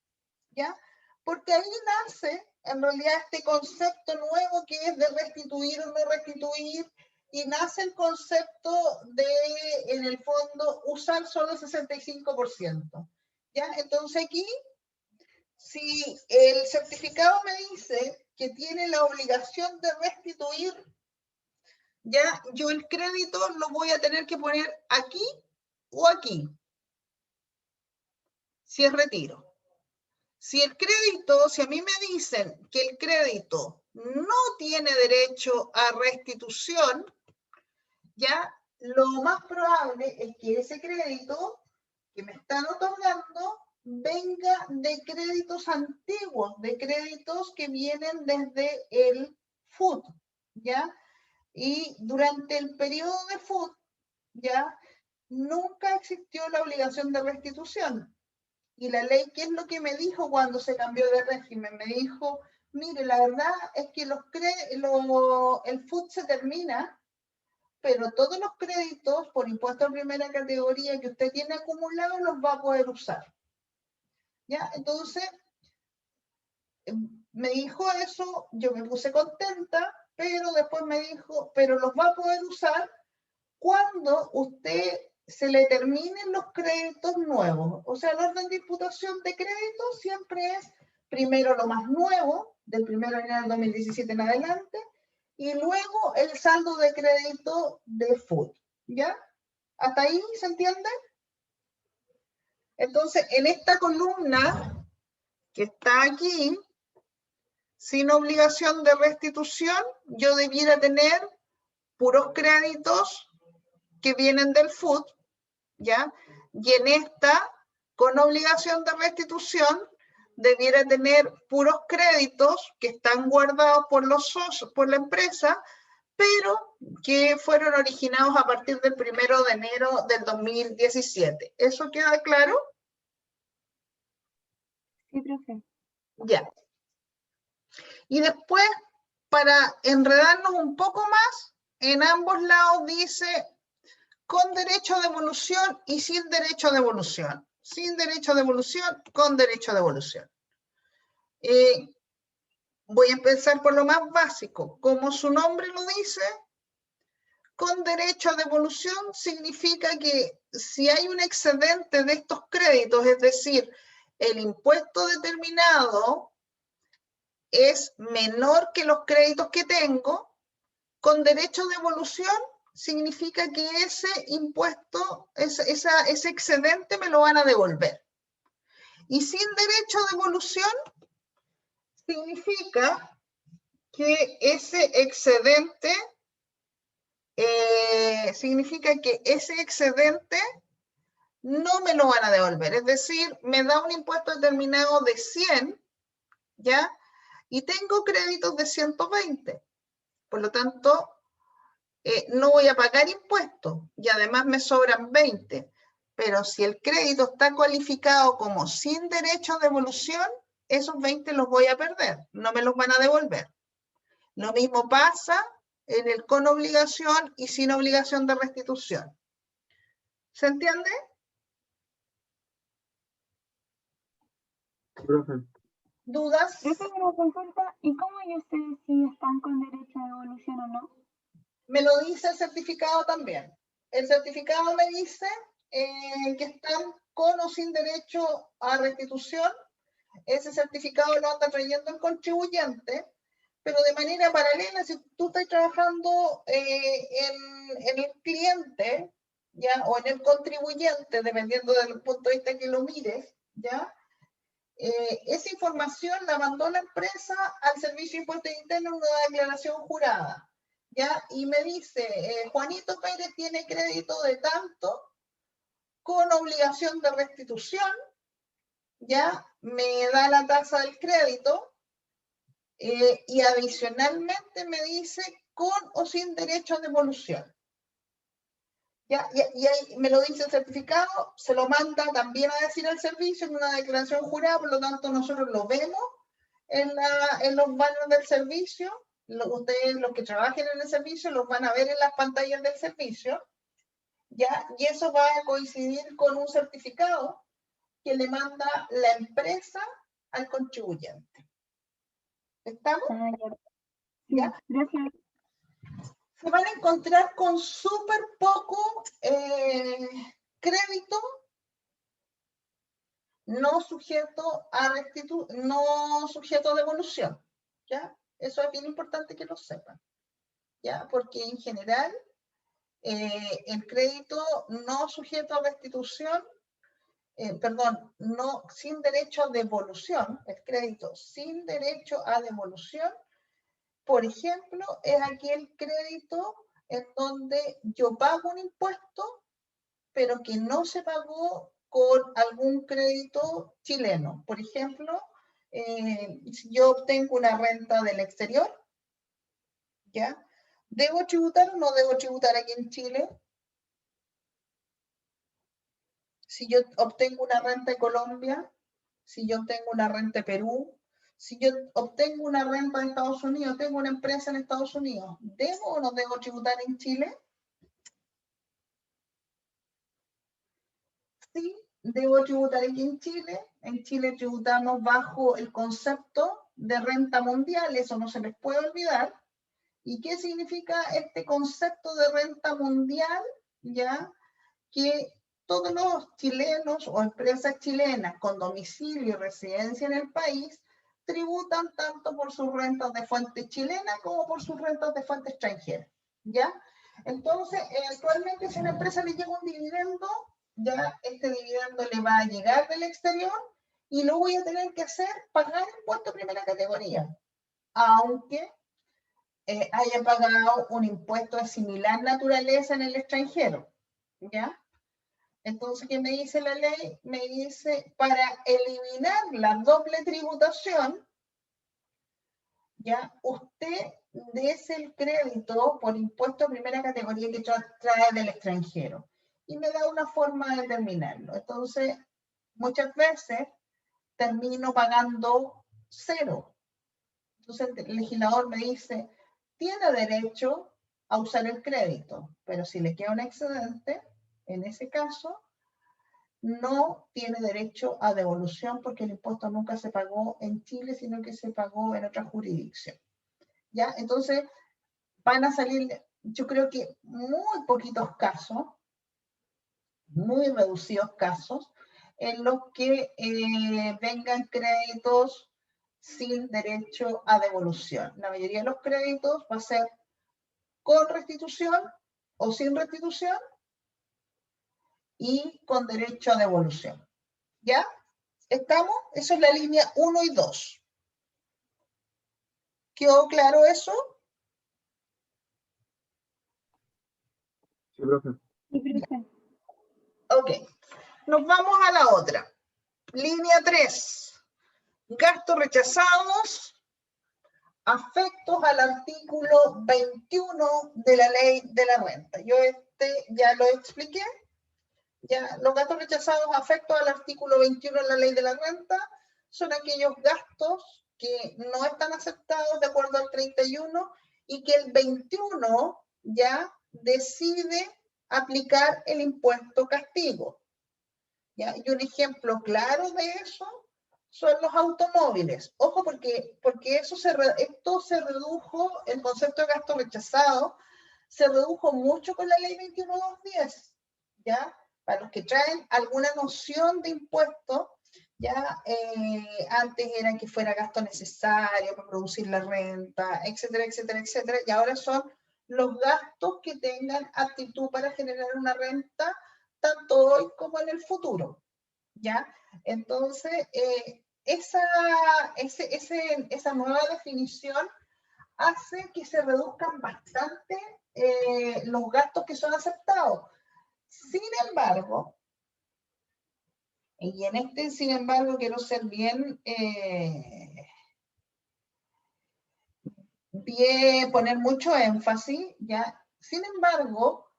¿ya? Porque ahí nace, en realidad, este concepto nuevo que es de restituir o no restituir, y nace el concepto de, en el fondo, usar solo el 65%, ¿ya? Entonces aquí, si el certificado me dice que tiene la obligación de restituir, ya, yo el crédito lo voy a tener que poner aquí o aquí, si es retiro. Si el crédito, si a mí me dicen que el crédito no tiene derecho a restitución, ya lo más probable es que ese crédito que me están otorgando venga de créditos antiguos, de créditos que vienen desde el FUT, ¿ya? Y durante el periodo de FUT, ¿ya? Nunca existió la obligación de restitución. Y la ley, ¿qué es lo que me dijo cuando se cambió de régimen? Me dijo, mire, la verdad es que el FUT se termina, pero todos los créditos por impuesto de primera categoría que usted tiene acumulados los va a poder usar. ¿Ya? Entonces, me dijo eso, yo me puse contenta, pero después me dijo, pero los va a poder usar cuando usted se le terminen los créditos nuevos. O sea, el orden de imputación de créditos siempre es primero lo más nuevo, del 1 de enero del 2017 en adelante, y luego el saldo de crédito de FUT. ¿Ya? ¿Hasta ahí se entiende? Entonces, en esta columna que está aquí, sin obligación de restitución, yo debiera tener puros créditos que vienen del FUT, ¿ya? Y en esta, con obligación de restitución, debiera tener puros créditos que están guardados por los socios, por la empresa, pero que fueron originados a partir del 1 de enero del 2017. ¿Eso queda claro? Sí, profe. Ya. Y después, para enredarnos un poco más, en ambos lados dice con derecho de devolución y sin derecho de devolución. Sin derecho de devolución, con derecho de devolución. Voy a empezar por lo más básico. Como su nombre lo dice, con derecho a devolución significa que si hay un excedente de estos créditos, es decir, el impuesto determinado es menor que los créditos que tengo, con derecho de devolución significa que ese impuesto, ese excedente me lo van a devolver. Y sin derecho de devolución significa que ese excedente no me lo van a devolver. Es decir, me da un impuesto determinado de 100, ¿ya? Y tengo créditos de 120. Por lo tanto, no voy a pagar impuestos y además me sobran 20. Pero si el crédito está cualificado como sin derecho de devolución, esos 20 los voy a perder, no me los van a devolver. Lo mismo pasa en el con obligación y sin obligación de restitución. ¿Se entiende? Profe, ¿Dudas? Profe, una consulta, ¿y cómo yo sé si están con derecho a devolución o no? Me lo dice el certificado también. El certificado me dice que están con o sin derecho a restitución. Ese certificado lo anda trayendo el contribuyente, pero de manera paralela, si tú estás trabajando en el cliente, ¿ya? O en el contribuyente, dependiendo del punto de vista que lo mires, ¿ya? Esa información la mandó la empresa al Servicio de Impuestos Internos en una declaración jurada, ¿ya? Y me dice, Juanito Pérez tiene crédito de tanto, con obligación de restitución, ¿ya? Me da la tasa del crédito, y adicionalmente me dice con o sin derecho a devolución. ¿Ya? Y ahí me lo dice el certificado, se lo manda también a decir al servicio en una declaración jurada, por lo tanto nosotros lo vemos en los banners del servicio. Ustedes, los que trabajen en el servicio, los van a ver en las pantallas del servicio, ¿ya? Y eso va a coincidir con un certificado que le manda la empresa al contribuyente. ¿Estamos? Ah, ya. Sí, ¿Ya? gracias. Se van a encontrar con súper poco crédito no sujeto a no sujeto a devolución, ¿ya? Eso es bien importante que lo sepan, ¿ya? Porque en general el crédito no sujeto a restitución, perdón, no, sin derecho a devolución, el crédito sin derecho a devolución, por ejemplo, es aquel crédito en donde yo pago un impuesto, pero que no se pagó con algún crédito chileno. Por ejemplo, si yo obtengo una renta del exterior, ¿ya? ¿Debo tributar o no debo tributar aquí en Chile? Si yo obtengo una renta de Colombia, si yo obtengo una renta de Perú, si yo obtengo una renta de Estados Unidos, tengo una empresa en Estados Unidos, ¿debo o no debo tributar en Chile? Sí, debo tributar aquí en Chile. En Chile tributamos bajo el concepto de renta mundial, eso no se les puede olvidar. ¿Y qué significa este concepto de renta mundial? Ya que todos los chilenos o empresas chilenas con domicilio y residencia en el país tributan tanto por sus rentas de fuente chilena como por sus rentas de fuente extranjera, ¿ya? Entonces, eventualmente si a una empresa le llega un dividendo, ya este dividendo le va a llegar del exterior y lo voy a tener que hacer pagar impuesto de primera categoría, aunque haya pagado un impuesto de similar naturaleza en el extranjero, ¿ya? Entonces, ¿qué me dice la ley? Me dice, para eliminar la doble tributación, ya, usted dese el crédito por impuesto de primera categoría que trae del extranjero. Y me da una forma de determinarlo. Entonces, muchas veces termino pagando 0. Entonces, el legislador me dice, tiene derecho a usar el crédito, pero si le queda un excedente, en ese caso, no tiene derecho a devolución porque el impuesto nunca se pagó en Chile, sino que se pagó en otra jurisdicción. ¿Ya? Entonces, van a salir, yo creo que muy poquitos casos, muy reducidos casos, en los que vengan créditos sin derecho a devolución. La mayoría de los créditos va a ser con restitución o sin restitución y con derecho a devolución. ¿Ya? ¿Estamos? Eso es la línea 1 y 2. ¿Quedó claro eso? Sí, profe. Sí, profe. Ok. Nos vamos a la otra. Línea 3. Gastos rechazados, afectos al artículo 21 de la ley de la renta. Yo ya lo expliqué. Ya, los gastos rechazados afectos al artículo 21 de la ley de la renta son aquellos gastos que no están aceptados de acuerdo al 31 y que el 21 ya decide aplicar el impuesto castigo. ¿Ya? Y un ejemplo claro de eso son los automóviles. Ojo, porque esto se redujo, el concepto de gasto rechazado, se redujo mucho con la ley 21.210, ¿ya? Para los que traen alguna noción de impuesto, ya antes era que fuera gasto necesario para producir la renta, etcétera, etcétera, etcétera, y ahora son los gastos que tengan aptitud para generar una renta tanto hoy como en el futuro, ¿ya? Entonces, esa nueva definición hace que se reduzcan bastante los gastos que son aceptados. Sin embargo, y en sin embargo, quiero ser bien, poner mucho énfasis, ¿ya? Sin embargo,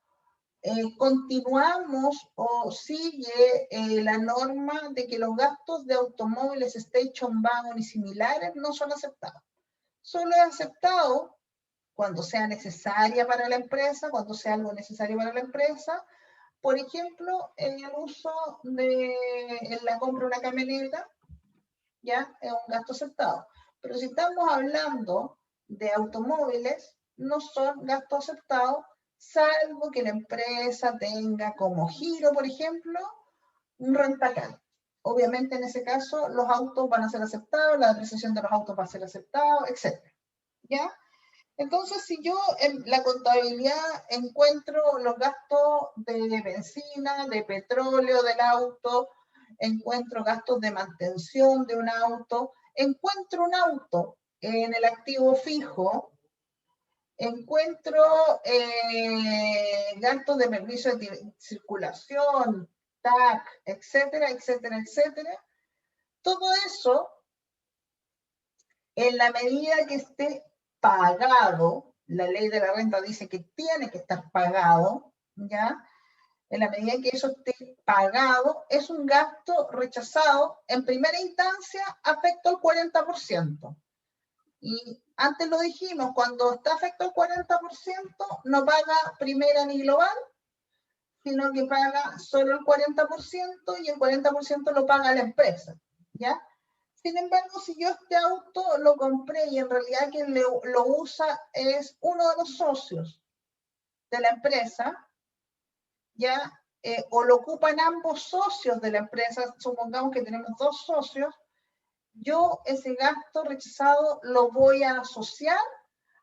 continuamos o sigue la norma de que los gastos de automóviles, station wagon y similares no son aceptados. Solo es aceptado cuando sea necesaria para la empresa, cuando sea algo necesario para la empresa. Por ejemplo, en el uso de en la compra de una camioneta, ya es un gasto aceptado. Pero si estamos hablando de automóviles, no son gastos aceptados, salvo que la empresa tenga como giro, por ejemplo, un rentacar. Obviamente en ese caso los autos van a ser aceptados, la depreciación de los autos va a ser aceptado, etc. ¿Ya? Entonces, si yo en la contabilidad encuentro los gastos de benzina, de petróleo del auto, encuentro gastos de mantención de un auto, encuentro un auto en el activo fijo, encuentro gastos de permiso de circulación, TAC, etcétera, etcétera, etcétera. Todo eso, en la medida que esté pagado, la ley de la renta dice que tiene que estar pagado, ¿ya? En la medida que eso esté pagado, es un gasto rechazado. En primera instancia, afecta al 40%. Y antes lo dijimos, cuando está afecto al 40%, no paga primera ni global, sino que paga solo el 40% y el 40% lo paga la empresa, ¿ya? Sin embargo, si yo este auto lo compré y en realidad quien lo usa es uno de los socios de la empresa, ¿ya? O lo ocupan ambos socios de la empresa, supongamos que tenemos 2 socios, yo ese gasto rechazado lo voy a asociar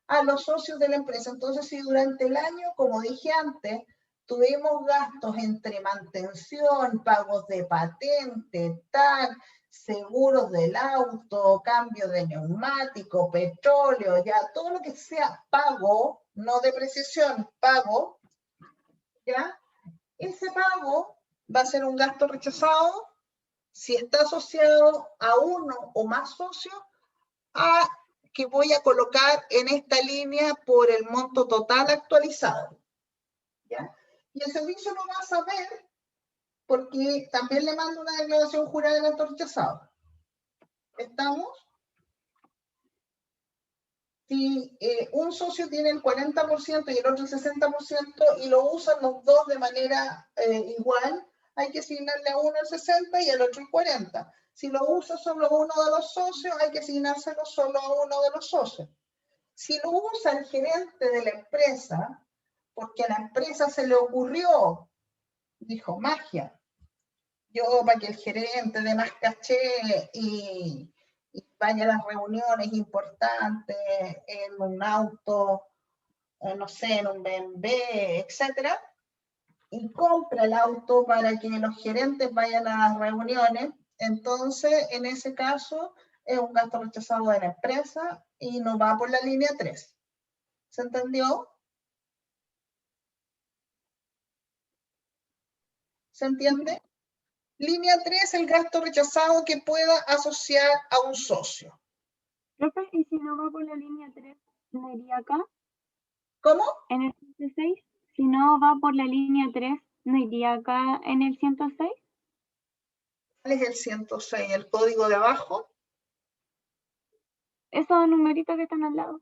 a los socios de la empresa. Entonces, si durante el año, como dije antes, tuvimos gastos entre mantención, pagos de patente, TAC, seguros del auto, cambio de neumático, petróleo, ya todo lo que sea pago, no depreciación, pago, ¿ya? Ese pago va a ser un gasto rechazado si está asociado a uno o más socios, a que voy a colocar en esta línea por el monto total actualizado, ¿ya? Y el servicio lo va a saber porque también le mando una declaración jurada de gasto rechazado. ¿Estamos? Si un socio tiene el 40% y el otro el 60% y lo usan los dos de manera igual, hay que asignarle a uno el 60 y al otro el 40. Si lo usa solo uno de los socios, hay que asignárselo solo a uno de los socios. Si lo usa el gerente de la empresa, porque a la empresa se le ocurrió, dijo magia, yo para que el gerente dé más caché y vaya a las reuniones importantes en un auto, no sé, en un BMW, etcétera, y compra el auto para que los gerentes vayan a las reuniones, entonces en ese caso es un gasto rechazado de la empresa y no va por la línea 3. ¿Se entendió? ¿Se entiende? Línea 3, el gasto rechazado que pueda asociar a un socio. Profe, ¿y si no va por la línea 3, no iría acá? ¿Cómo? En el 106. Si no va por la línea 3, ¿no iría acá en el 106? ¿Cuál es el 106? ¿El código de abajo? Esos numeritos que están al lado.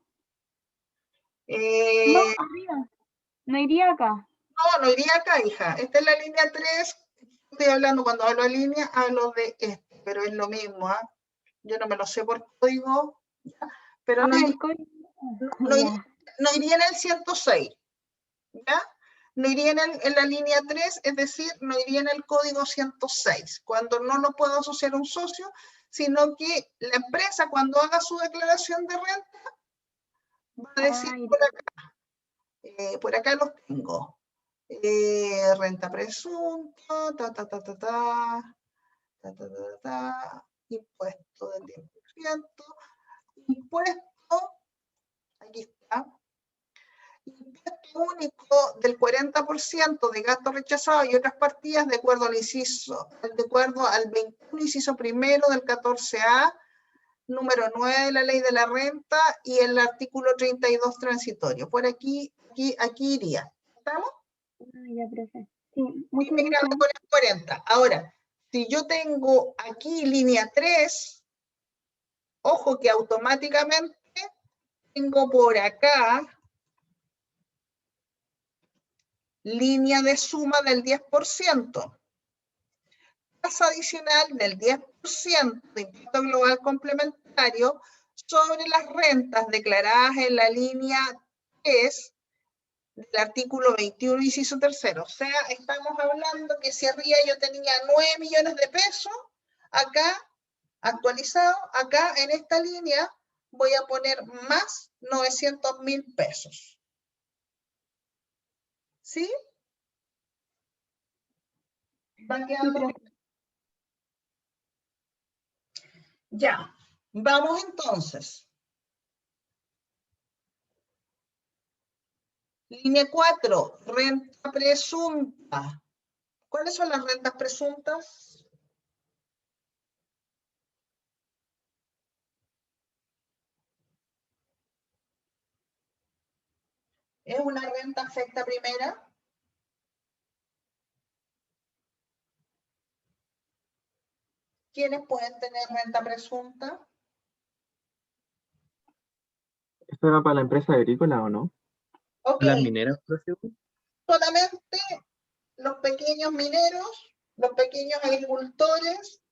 No, arriba. No iría acá. No iría acá, hija. Esta es la línea 3. Estoy hablando, cuando hablo de línea, hablo de este, pero es lo mismo, ¿ah? Yo no me lo sé por código, ¿ya? Pero no iría en el 106, ¿ya? No iría en la línea 3, es decir, no iría en el código 106, cuando no lo puedo asociar a un socio, sino que la empresa, cuando haga su declaración de renta, va a decir por acá los tengo. Renta presunta, impuesto del 10%, impuesto, aquí está, impuesto único del 40% de gasto rechazado y otras partidas de acuerdo al 21 inciso primero del 14A, número 9 de la ley de la renta y el artículo 32 transitorio. Por aquí iría. ¿Estamos? Ya, profe. Sí, Y muchas me quedo gracias. con el 40. Ahora, si yo tengo aquí línea 3, ojo que automáticamente tengo por acá línea de suma del 10%. Tasa adicional del 10% de impuesto global complementario sobre las rentas declaradas en la línea 3 del artículo 21, inciso tercero. O sea, estamos hablando que si arriba yo tenía 9 millones de pesos, acá, actualizado, acá en esta línea voy a poner más 900.000 pesos. ¿Sí? ¿Va quedando? Ya, vamos entonces. Línea 4, renta presunta. ¿Cuáles son las rentas presuntas? ¿Es una renta afecta primera? ¿Quiénes pueden tener renta presunta? ¿Esto era para la empresa agrícola o no? Ok, Las mineras, profe. solamente los pequeños mineros, los pequeños agricultores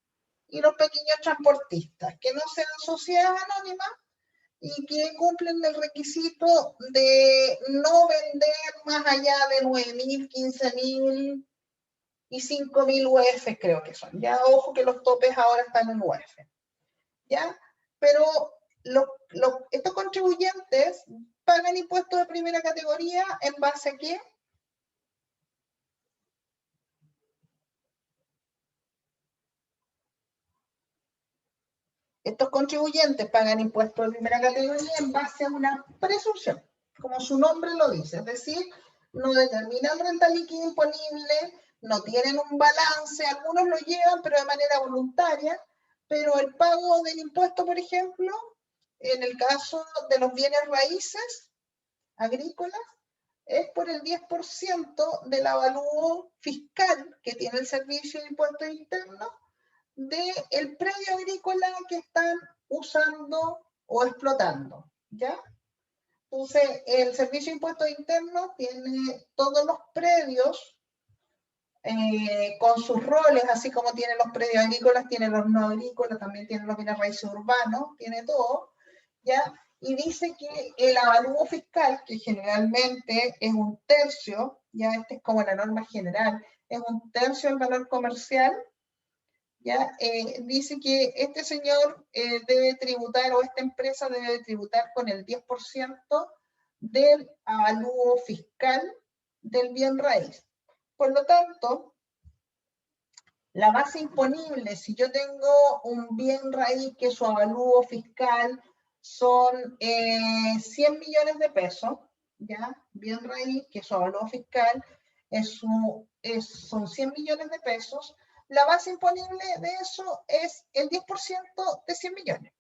y los pequeños transportistas, que no sean sociedades anónimas y que cumplen el requisito de no vender más allá de 9.000, 15.000 y 5.000 UF, creo que son. Ya, ojo que los topes ahora están en UF. ¿Ya? Pero estos contribuyentes pagan impuestos de primera categoría en base a qué? Estos contribuyentes pagan impuestos de primera categoría en base a una presunción, como su nombre lo dice, es decir, no determinan renta líquida imponible, no tienen un balance, algunos lo llevan, pero de manera voluntaria, pero el pago del impuesto, por ejemplo, en el caso de los bienes raíces agrícolas, es por el 10% del avalúo fiscal que tiene el Servicio de Impuestos Internos del predio agrícola que están usando o explotando, ¿ya? Entonces, el Servicio de Impuestos Internos tiene todos los predios con sus roles, así como tiene los predios agrícolas, tiene los no agrícolas, también tiene los bienes raíces urbanos, tiene todo, ¿ya? Y dice que el avalúo fiscal, que generalmente es un tercio, ya este es como la norma general, es un tercio del valor comercial, ¿ya? Dice que este señor debe tributar, o esta empresa debe tributar con el 10% del avalúo fiscal del bien raíz. Por lo tanto, la base imponible, si yo tengo un bien raíz que su avalúo fiscal son 100 millones de pesos, ¿ya? Bien raíz que su avalúo fiscal son 100 millones de pesos, la base imponible de eso es el 10% de 100 millones.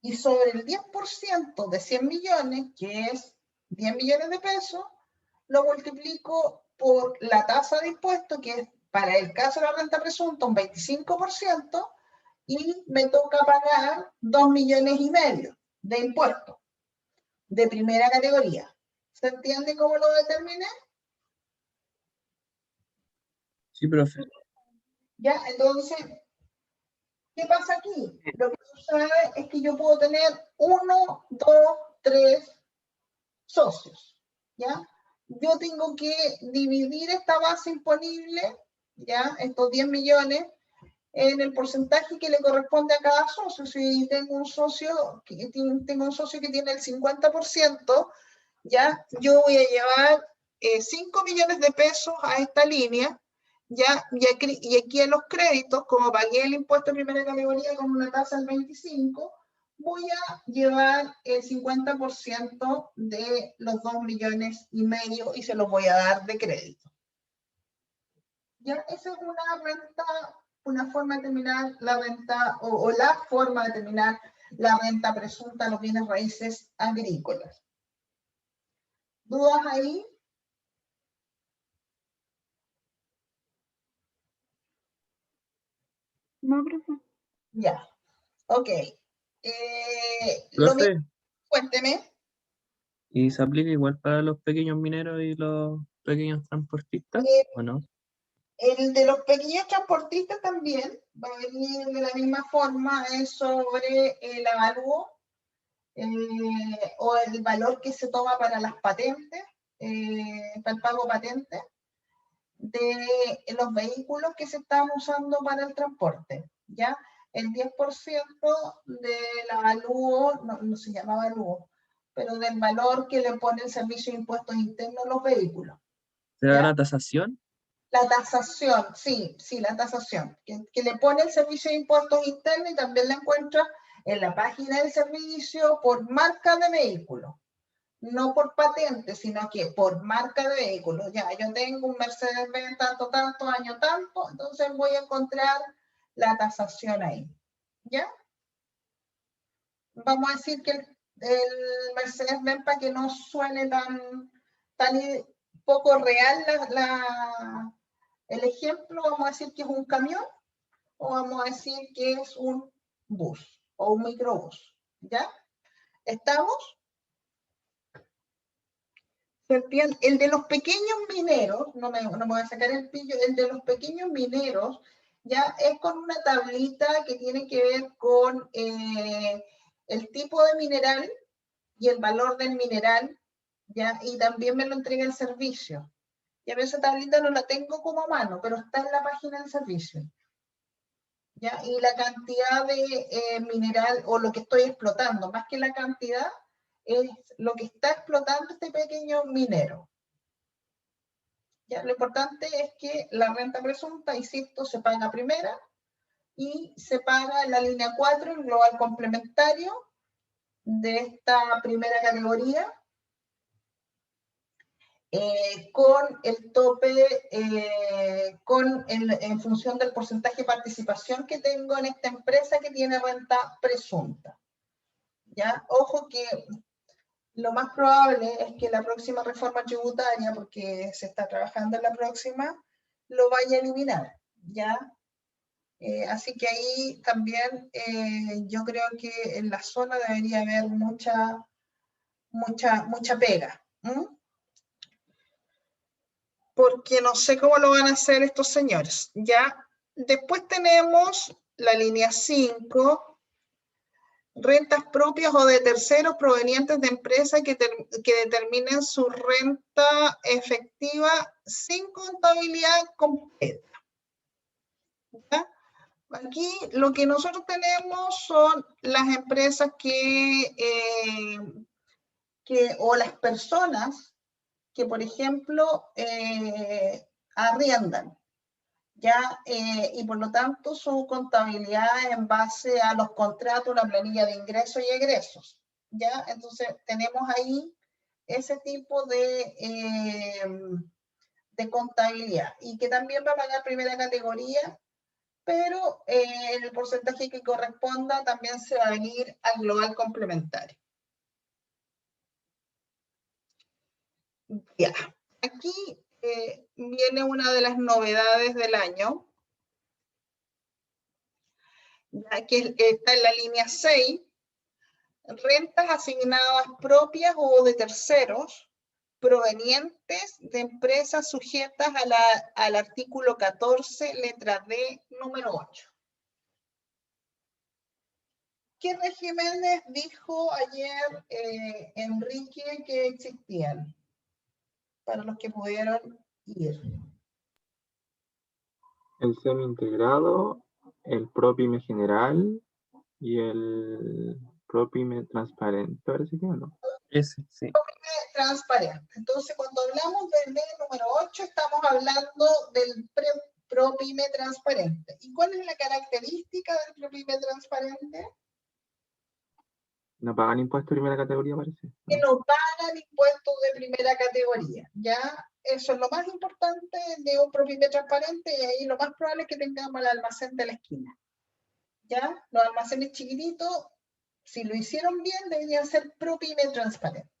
Y sobre el 10% de 100 millones, que es 10 millones de pesos, lo multiplico por la tasa de impuesto, que es para el caso de la renta presunta un 25%, y me toca pagar 2,5 millones de impuestos de primera categoría. ¿Se entiende cómo lo determiné? Sí, profe. Ya, entonces, ¿qué pasa aquí? Lo que sucede es que yo puedo tener 1, 2, 3 socios, ¿ya? Yo tengo que dividir esta base imponible, ¿ya? Estos 10 millones, en el porcentaje que le corresponde a cada socio. Si tengo un socio que tiene el 50%, ¿ya? Yo voy a llevar 5 millones de pesos a esta línea, ¿ya? Y aquí en los créditos, como pagué el impuesto de primera categoría con una tasa del 25%, voy a llevar el 50% de los 2,5 millones y se los voy a dar de crédito. Ya, esa es una renta, una forma de determinar la renta, o la forma de determinar la renta presunta de los bienes raíces agrícolas. ¿Dudas ahí? No, profe. Ya, ok. Lo mismo, Profe, cuénteme. ¿y se aplica igual para los pequeños mineros y los pequeños transportistas? ¿O no? El de los pequeños transportistas también va a venir de la misma forma, es sobre el avalúo o el valor que se toma para las patentes, para el pago patente de los vehículos que se están usando para el transporte, ¿ya? El 10% del avalúo, no se llama avalúo, pero del valor que le pone el Servicio de Impuestos Internos a los vehículos. ¿Se da ¿Ya? la tasación? La tasación, sí, la tasación, que le pone el Servicio de Impuestos Internos y también la encuentra en la página del servicio por marca de vehículo. No por patente, sino que por marca de vehículo. Ya, yo tengo un Mercedes-Benz tanto, año tanto, entonces voy a encontrar la tasación ahí. ¿Ya? Vamos a decir que el Mercedes-Benz, para que no suene tan poco real el ejemplo, vamos a decir que es un camión o vamos a decir que es un bus o un microbús. ¿Ya? ¿Estamos? El de los pequeños mineros, no me voy a sacar el pillo, el de los pequeños mineros ya es con una tablita que tiene que ver con el tipo de mineral y el valor del mineral, ya, y también me lo entrega el servicio. Y a veces esa tablita no la tengo como a mano, pero está en la página del servicio. ¿Ya? Y la cantidad de mineral o lo que estoy explotando, más que la cantidad, es lo que está explotando este pequeño minero. ¿Ya? Lo importante es que la renta presunta, insisto, se paga primera y se paga en la línea 4, el global complementario de esta primera categoría, con el tope, en función del porcentaje de participación que tengo en esta empresa que tiene renta presunta. ¿Ya? Ojo que lo más probable es que la próxima reforma tributaria, porque se está trabajando en la próxima, lo vaya a eliminar, ¿ya? Así que ahí también yo creo que en la zona debería haber mucha pega. Porque no sé cómo lo van a hacer estos señores, ¿ya? Después tenemos la línea 5, rentas propias o de terceros provenientes de empresas que determinen su renta efectiva sin contabilidad completa. ¿Ya? Aquí lo que nosotros tenemos son las empresas o las personas que, por ejemplo, arriendan. ¿Ya? Y por lo tanto su contabilidad en base a los contratos, la planilla de ingresos y egresos, ¿ya? Entonces tenemos ahí ese tipo de contabilidad y que también va a pagar primera categoría, pero en el porcentaje que corresponda también se va a venir al global complementario. Ya, aquí viene una de las novedades del año, ya que está en la línea 6, rentas asignadas propias o de terceros provenientes de empresas sujetas al artículo 14, letra D, número 8. ¿Qué regímenes dijo ayer Enrique que existían? Para los que pudieron ir. El semi-integrado, el ProPyme general y el ProPyme transparente, parece que no. Ese, sí. Transparente. Entonces, cuando hablamos del D número 8, estamos hablando del ProPyme transparente. ¿Y cuál es la característica del ProPyme transparente? No pagan impuestos de primera categoría, parece. Que no pagan impuestos de primera categoría, ¿ya? Eso es lo más importante de un ProPyme transparente y ahí lo más probable es que tengamos el almacén de la esquina, ¿ya? Los almacenes chiquititos, si lo hicieron bien, deberían ser ProPyme transparentes,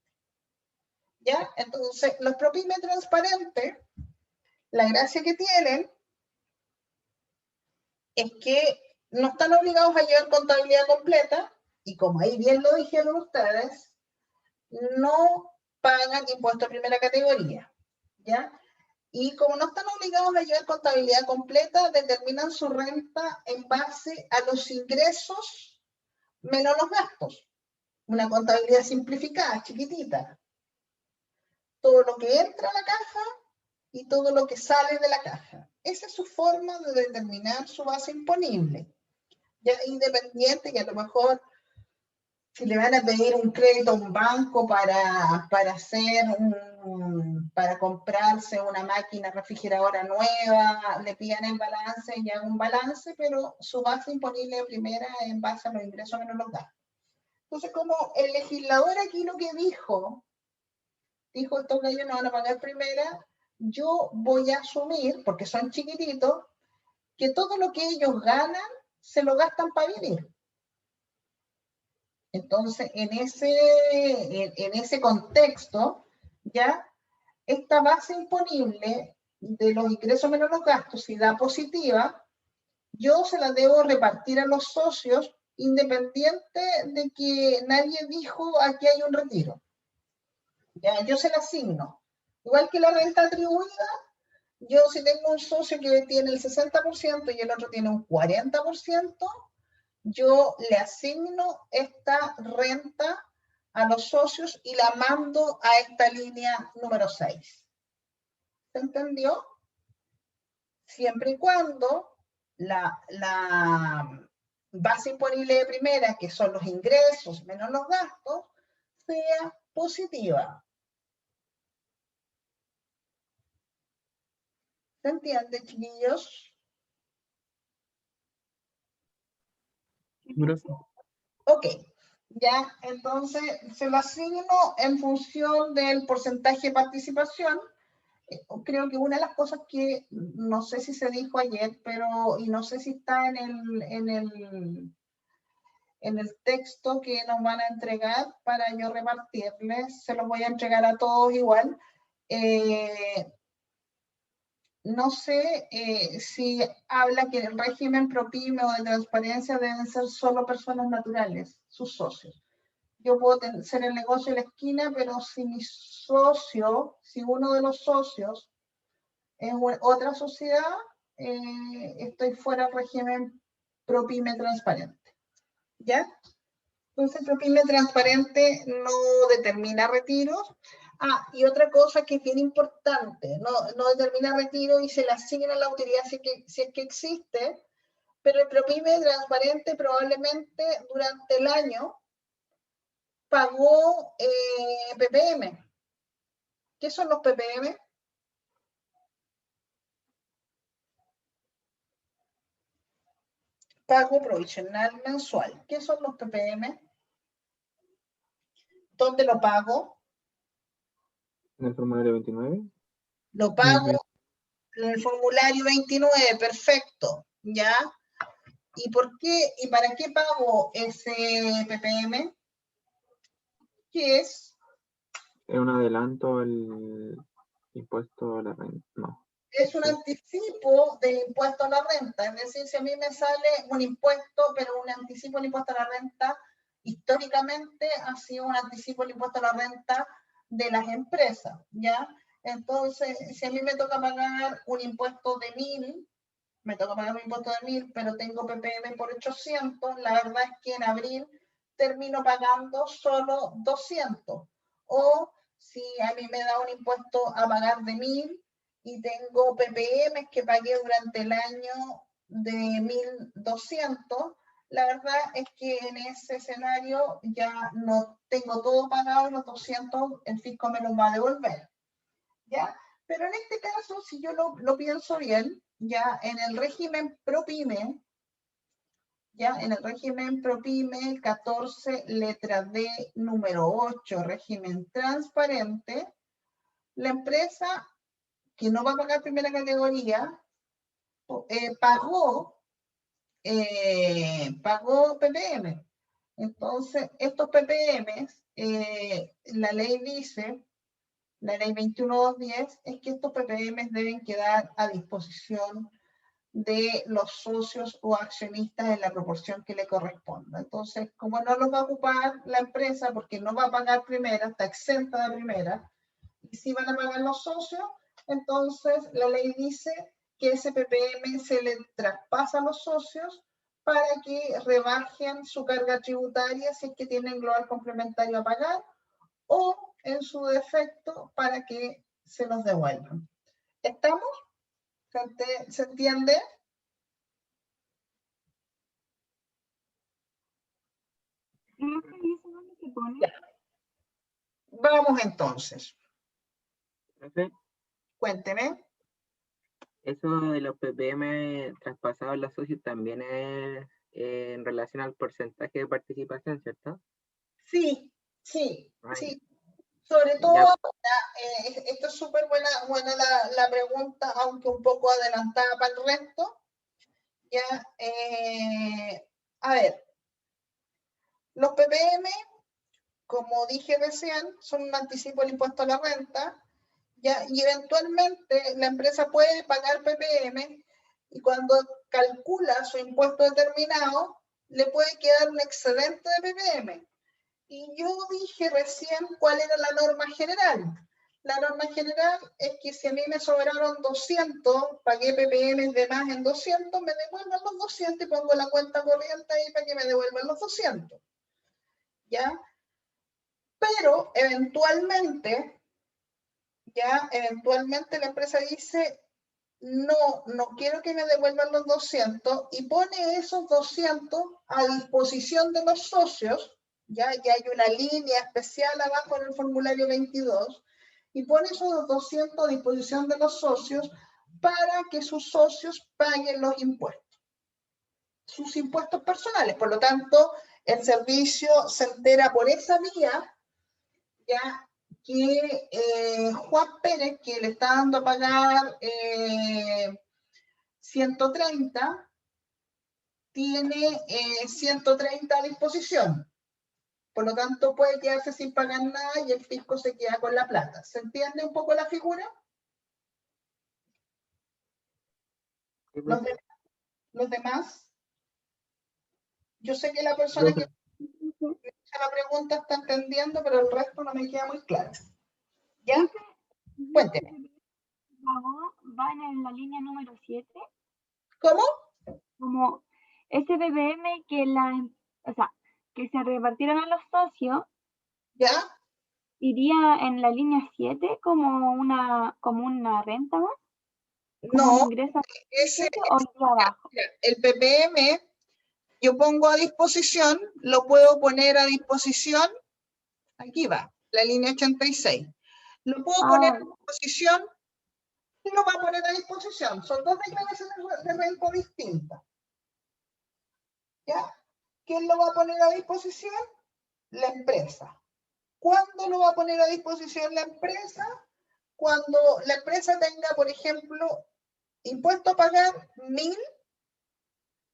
¿ya? Entonces, los ProPyme transparentes, la gracia que tienen es que no están obligados a llevar contabilidad completa, y como ahí bien lo dijeron ustedes, no pagan impuesto de primera categoría, ¿ya? Y como no están obligados a llevar contabilidad completa, determinan su renta en base a los ingresos menos los gastos. Una contabilidad simplificada, chiquitita. Todo lo que entra a la caja y todo lo que sale de la caja. Esa es su forma de determinar su base imponible. Ya independiente que a lo mejor si le van a pedir un crédito a un banco para comprarse una máquina refrigeradora nueva, le pidan el balance y hagan un balance, pero su base imponible de primera es en base a los ingresos menos los gastos. Entonces, como el legislador aquí lo que dijo, estos gallos no van a pagar primera, yo voy a asumir, porque son chiquititos, que todo lo que ellos ganan se lo gastan para vivir. Entonces, en ese contexto, ya, esta base imponible de los ingresos menos los gastos, si da positiva, yo se la debo repartir a los socios independiente de que nadie dijo aquí hay un retiro. Ya, yo se la asigno. Igual que la renta atribuida, yo si tengo un socio que tiene el 60% y el otro tiene un 40%, yo le asigno esta renta a los socios y la mando a esta línea número 6. ¿Se entendió? Siempre y cuando la base imponible de primera, que son los ingresos menos los gastos, sea positiva. ¿Se entiende, chiquillos? Ok, ya, entonces se lo asigno en función del porcentaje de participación. Creo que una de las cosas que no sé si se dijo ayer, pero y no sé si está en el texto que nos van a entregar para yo repartirles, se los voy a entregar a todos igual. No sé si habla que el régimen ProPyme o de transparencia deben ser solo personas naturales, sus socios. Yo puedo ser el negocio de la esquina, pero si mi socio, si uno de los socios es otra sociedad, estoy fuera del régimen ProPyme transparente. ¿Ya? Entonces, ProPyme transparente no determina retiros. Ah, y otra cosa que es bien importante, no determina retiro y se le asigna a la utilidad si es que existe, pero el ProPyme transparente probablemente durante el año pagó PPM. ¿Qué son los PPM? Pago provisional mensual. ¿Qué son los PPM? ¿Dónde lo pago? ¿En el formulario 29? Lo pago en el formulario 29, perfecto. ¿Ya? ¿Y por qué y para qué pago ese PPM? ¿Qué es? ¿Es un adelanto el impuesto a la renta? No. Es un anticipo del impuesto a la renta. Es decir, si a mí me sale un impuesto, pero un anticipo del impuesto a la renta, históricamente ha sido un anticipo del impuesto a la renta de las empresas, ¿ya? Entonces, si a mí me toca pagar un impuesto de 1.000, me toca pagar un impuesto de 1.000, pero tengo PPM por 800, la verdad es que en abril termino pagando solo 200. O si a mí me da un impuesto a pagar de 1.000 y tengo PPM que pagué durante el año de 1.200, la verdad es que en ese escenario ya no tengo todo pagado y los 200 el fisco me los va a devolver. ¿Ya? Pero en este caso, si yo lo pienso bien, ya en el régimen ProPyme, ya en el régimen ProPyme 14, letra D, número 8, régimen transparente, la empresa que no va a pagar primera categoría pagó PPM. Entonces, estos PPMs, la ley dice, la ley 21.210, es que estos PPMs deben quedar a disposición de los socios o accionistas en la proporción que le corresponda. Entonces, como no los va a ocupar la empresa porque no va a pagar primera, está exenta de primera, y si van a pagar los socios, entonces la ley dice que ese PPM se le traspasa a los socios para que rebajen su carga tributaria si es que tienen global complementario a pagar, o en su defecto para que se los devuelvan. ¿Estamos? ¿Se entiende? Profe, ¿y eso dónde se pone? Ya. Vamos entonces. Profe, Cuénteme. eso de los ppm traspasados a los socios también es en relación al porcentaje de participación, ¿cierto? Sí, sí, Ay, sí. Sobre todo, ya, esto es súper buena la pregunta, aunque un poco adelantada para el resto. Ya, a ver, los PPM, como dije recién, son un anticipo del impuesto a la renta, ya, y eventualmente la empresa puede pagar PPM y cuando calcula su impuesto determinado, le puede quedar un excedente de PPM. Y yo dije recién cuál era la norma general. La norma general es que si a mí me sobraron 200, pagué PPM de más en 200, me devuelvan los 200 y pongo la cuenta corriente ahí para que me devuelvan los 200. ¿Ya? Pero eventualmente la empresa dice, no quiero que me devuelvan los 200 y pone esos 200 a disposición de los socios. Ya hay una línea especial abajo en el formulario 22 y pone esos 200 a disposición de los socios para que sus socios paguen los impuestos, sus impuestos personales. Por lo tanto, el servicio se entera por esa vía, ya que Juan Pérez, que le está dando a pagar 130, tiene 130 a disposición. Por lo tanto, puede quedarse sin pagar nada y el fisco se queda con la plata. ¿Se entiende un poco la figura? sí, ¿Los, profe. los demás? Yo sé que la persona que hace la pregunta está entendiendo, pero el resto no me queda muy claro. ¿Ya? Profe, Cuénteme. pagó, van en la línea número 7, ¿Cómo? como ese PPM que o sea, que se repartieron a los socios, ¿Ya? iría en la línea 7 como una renta, ¿no? Como No, un ingreso ese, o iría abajo. el PPM yo pongo a disposición, lo puedo poner a disposición, aquí va, la línea 86. Lo puedo poner a disposición y lo va a poner a disposición. Son dos declaraciones de renta distintas. ¿Ya? ¿Quién lo va a poner a disposición? La empresa. ¿Cuándo lo va a poner a disposición la empresa? Cuando la empresa tenga, por ejemplo, impuesto a pagar 1000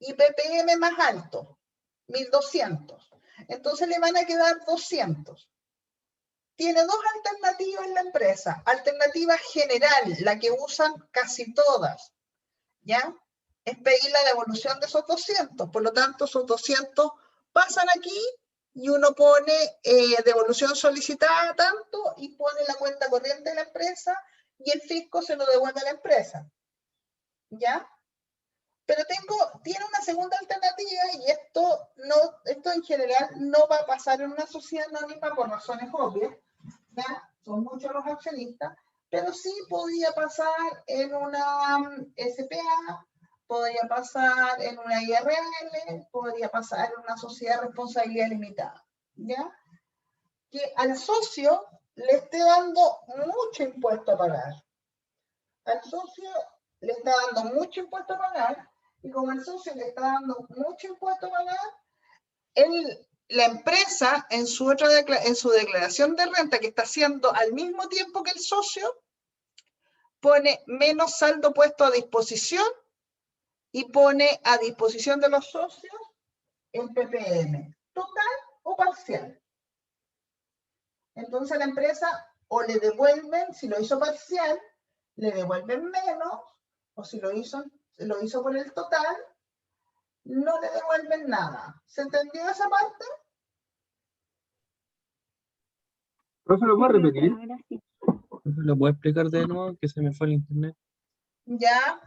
y PPM más alto, 1200. Entonces le van a quedar 200. Tiene dos alternativas en la empresa. Alternativa general, la que usan casi todas, ¿ya? Es pedir la devolución de esos 200. Por lo tanto, esos 200 pasan aquí y uno pone devolución solicitada tanto y pone la cuenta corriente de la empresa y el fisco se lo devuelve a la empresa, ¿ya? Pero tiene una segunda alternativa y esto en general no va a pasar en una sociedad anónima por razones obvias, ¿ya? Son muchos los accionistas, pero sí podría pasar en una SPA, podría pasar en una IRL, podría pasar en una sociedad de responsabilidad limitada, ¿ya? Que al socio le esté dando mucho impuesto a pagar. Al socio le está dando mucho impuesto a pagar, y como el socio le está dando mucho impuesto a pagar, la empresa en su declaración de renta que está haciendo al mismo tiempo que el socio, pone menos saldo puesto a disposición y pone a disposición de los socios el PPM, total o parcial. Entonces la empresa o le devuelven, si lo hizo parcial, le devuelven menos, o si lo hizo lo hizo por el total, no le devuelven nada. ¿Se entendió esa parte? ¿Profe, lo puedo repetir? Ahora sí. ¿Lo puedo explicar de nuevo? Que se me fue el internet. Ya,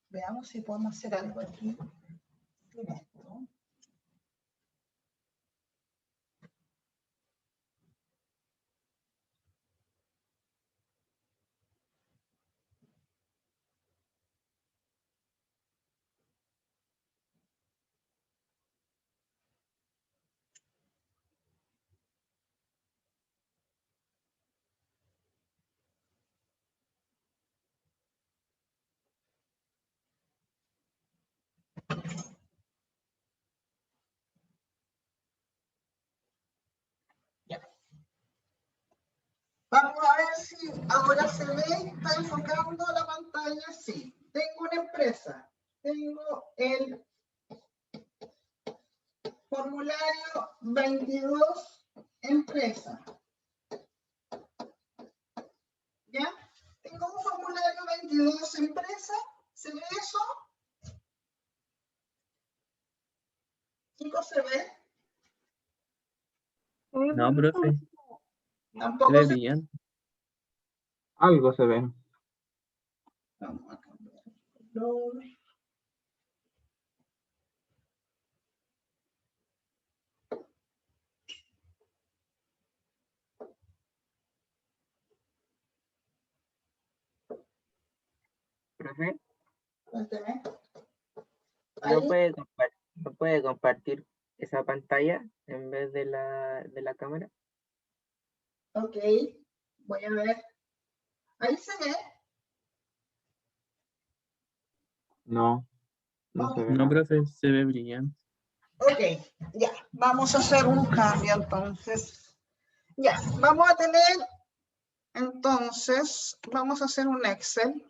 veamos si podemos hacer algo aquí. Con esto. Vamos a ver si ahora se ve, está enfocando la pantalla. Sí, tengo una empresa, tengo el formulario 22 empresa. ¿Ya? Tengo un formulario 22 empresa. ¿Se ve eso? Chicos, ¿se ve? No, profe, se Tampoco ve se ve. brillante. Algo se ve. Vamos a cambiar el color. Profe, ¿No se ve? ¿no Ahí. puede compartir esa pantalla en vez de la cámara? Ok, voy a ver. Ahí se ve. No, no se ve No, nada. profe, se ve brillante. Ok, ya. Vamos a hacer un cambio entonces. Ya, vamos a tener, entonces, vamos a hacer un Excel.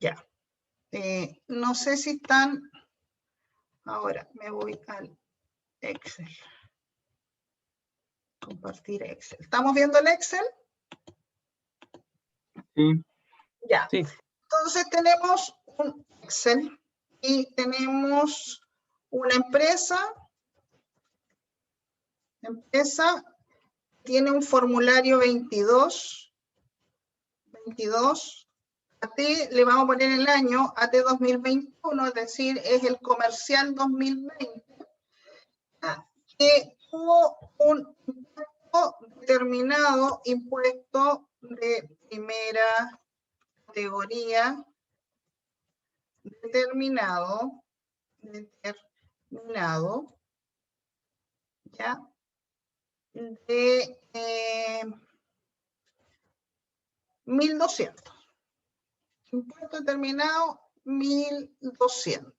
Ya. No sé si están, ahora me voy al Excel. Compartir Excel. ¿Estamos viendo el Excel? Sí, Ya. Sí, Entonces tenemos un Excel y tenemos una empresa. Empresa tiene un formulario 22. AT le vamos a poner el año AT 2021, es decir, es el comercial 2020, que tuvo un impuesto determinado, impuesto de primera categoría, determinado, ya, de 1.200. Impuesto determinado 1.200.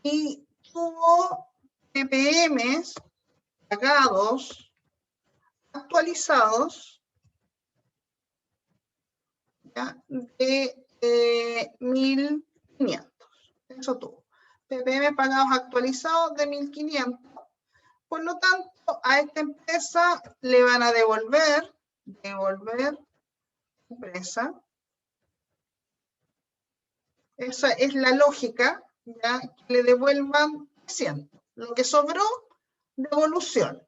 Y tuvo PPMs pagados, actualizados, ¿ya? De 1.500. Eso tuvo. PPM pagados actualizados de 1.500. Por lo tanto, a esta empresa le van a devolver empresa. Esa es la lógica, ¿ya? Que le devuelvan 100. Lo que sobró, devolución.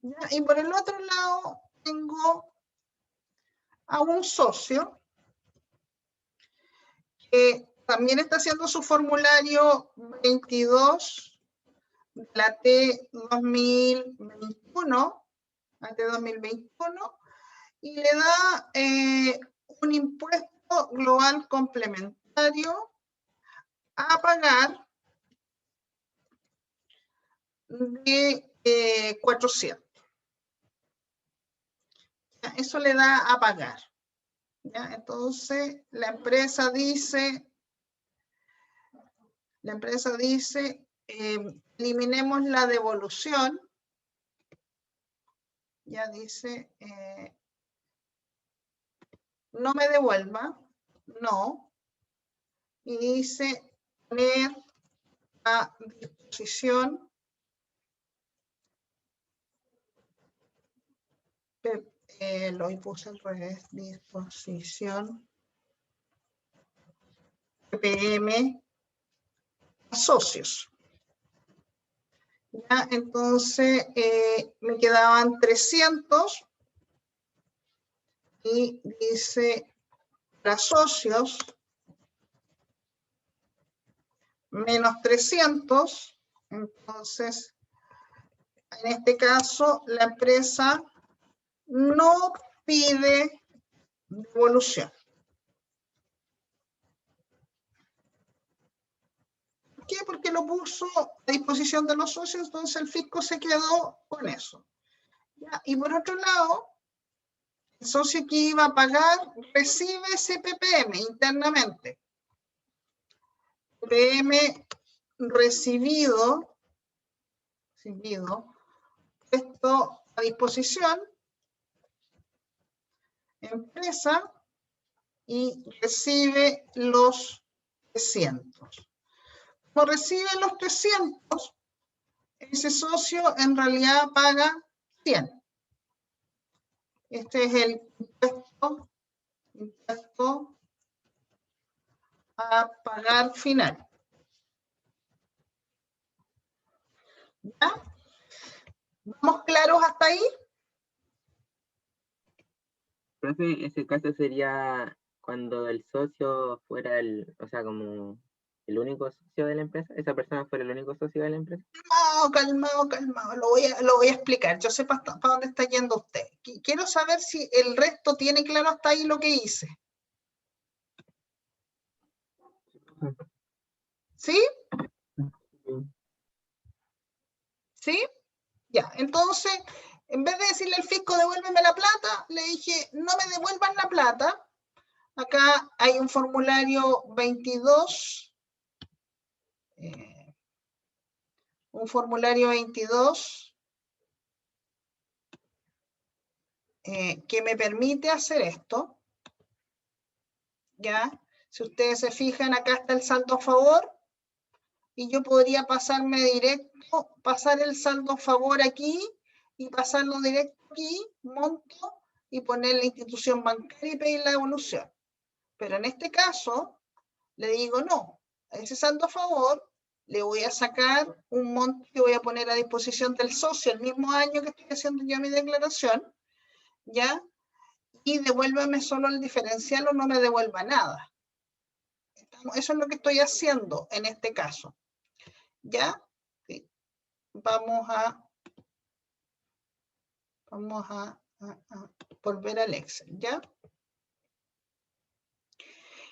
¿Ya? Y por el otro lado, tengo a un socio que también está haciendo su formulario 22 de la T 2021, y le da un impuesto global complementario a pagar de 400. Eso le da a pagar. ¿Ya? Entonces, la empresa dice, eliminemos la devolución. Ya dice, no me devuelva, no. y dice poner a disposición lo puse al revés, disposición PPM a socios. Ya, entonces me quedaban 300 y dice para socios menos 300, entonces en este caso la empresa no pide devolución. ¿Por qué? Porque lo puso a disposición de los socios, entonces el fisco se quedó con eso. ¿Ya? Y por otro lado, el socio que iba a pagar recibe ese PPM internamente. PPM recibido, puesto a disposición, empresa, y recibe los 300. Como recibe los 300, ese socio en realidad paga 100. Este es el impuesto a pagar final. ¿Ya? ¿Vamos claros hasta ahí? Profe, ese caso sería cuando el socio fuera o sea, como el único socio de la empresa, esa persona fuera el único socio de la empresa. Calmado. Lo voy a explicar. Yo sé para dónde está yendo usted. Quiero saber si el resto tiene claro hasta ahí lo que hice. ¿Sí? ¿Sí? Ya, entonces, en vez de decirle al fisco devuélveme la plata, le dije no me devuelvan la plata. Acá hay un formulario 22. Un formulario 22 que me permite hacer esto. ¿Ya? Si ustedes se fijan, acá está el saldo a favor y yo podría pasarme directo, pasar el saldo a favor aquí y pasarlo directo aquí, monto y poner la institución bancaria y pedir la devolución. Pero en este caso, le digo no, a ese saldo a favor le voy a sacar un monto que voy a poner a disposición del socio el mismo año que estoy haciendo yo mi declaración, ¿ya? Y devuélveme solo el diferencial o no me devuelva nada. Eso es lo que estoy haciendo en este caso. ¿Ya? Sí. Vamos a volver al Excel, ¿ya?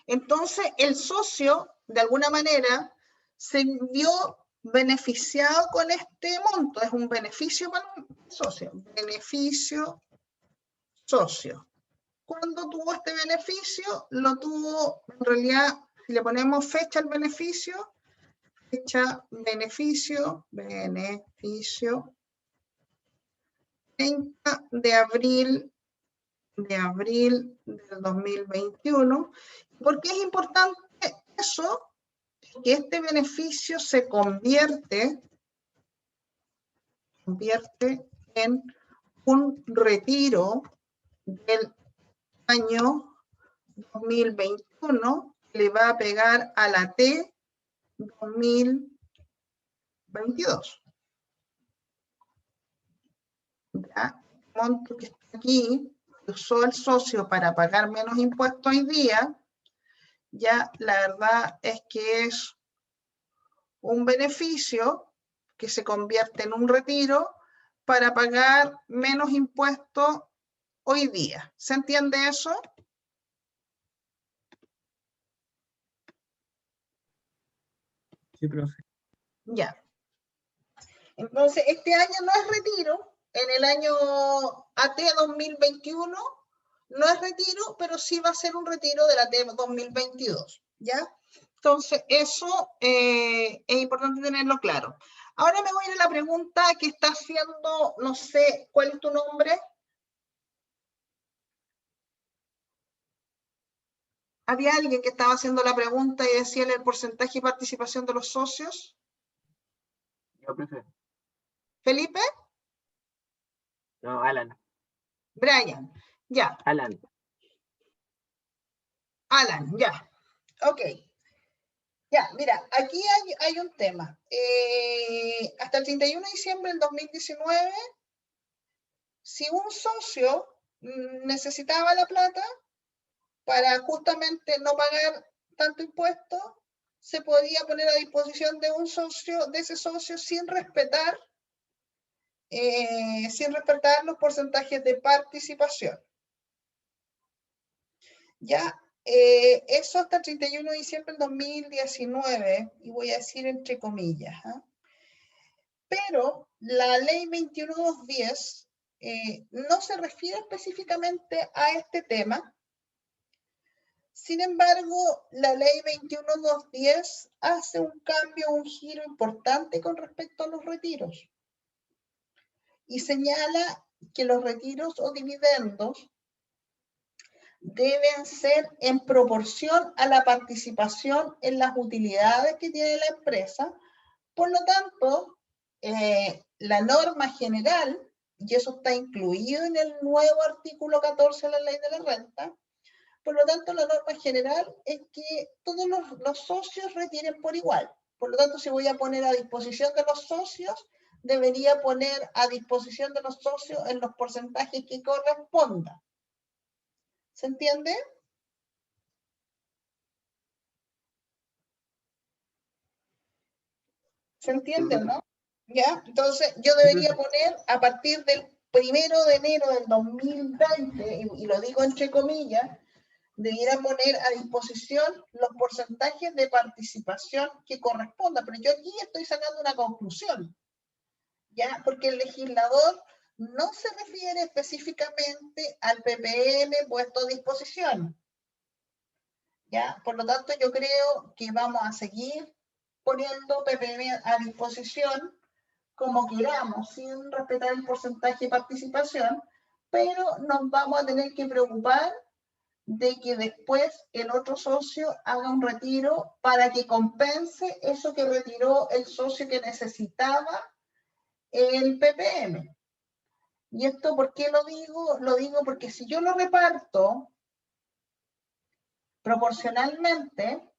Entonces, el socio, de alguna manera, se vio beneficiado con este monto. Es un beneficio para un socio. Beneficio socio. ¿Cuándo tuvo este beneficio? Lo tuvo, en realidad, si le ponemos fecha al beneficio, fecha, beneficio, 30 de abril del 2021. ¿Por qué es importante eso? Que este beneficio se convierte en un retiro del año 2021 que le va a pegar a la T 2022. ¿Ya? El monto que está aquí, usó el socio para pagar menos impuestos hoy día, ya la verdad es que es un beneficio que se convierte en un retiro para pagar menos impuestos hoy día. ¿Se entiende eso? Sí, profe. Ya. Entonces, este año no es retiro. En el año AT 2021 no es retiro, pero sí va a ser un retiro del AT 2022. ¿Ya? Entonces, eso es importante tenerlo claro. Ahora me voy a ir a la pregunta que está haciendo, no sé, ¿cuál es tu nombre? Había alguien que estaba haciendo la pregunta y decía el porcentaje de participación de los socios. Yo prefiero. ¿Felipe? No, Alan. Brian. Ya. Alan. Alan, ya. Ok. Ya, mira, aquí hay un tema. Hasta el 31 de diciembre del 2019, si un socio necesitaba la plata para justamente no pagar tanto impuesto, se podía poner a disposición de un socio, de ese socio, sin respetar los porcentajes de participación. Ya, eso hasta el 31 de diciembre del 2019, y voy a decir entre comillas. Pero la ley 21210 no se refiere específicamente a este tema. Sin embargo, la ley 21210 hace un cambio, un giro importante con respecto a los retiros. Y señala que los retiros o dividendos deben ser en proporción a la participación en las utilidades que tiene la empresa. Por lo tanto, la norma general, y eso está incluido en el nuevo artículo 14 de la Ley de la Renta, por lo tanto, la norma general es que todos los socios retiren por igual. Por lo tanto, si voy a poner a disposición de los socios, debería poner a disposición de los socios en los porcentajes que correspondan. ¿Se entiende? ¿Se entiende, no? ¿Ya? Entonces, yo debería poner a partir del 1 de enero del 2020, y lo digo entre comillas, debiera poner a disposición los porcentajes de participación que correspondan. Pero yo aquí estoy sacando una conclusión, ¿ya? Porque el legislador no se refiere específicamente al PPM puesto a disposición, ¿ya? Por lo tanto, yo creo que vamos a seguir poniendo PPM a disposición como queramos, sin respetar el porcentaje de participación, pero nos vamos a tener que preocupar de que después el otro socio haga un retiro para que compense eso que retiró el socio que necesitaba el PPM. ¿Y esto por qué lo digo? Lo digo porque si yo lo reparto proporcionalmente,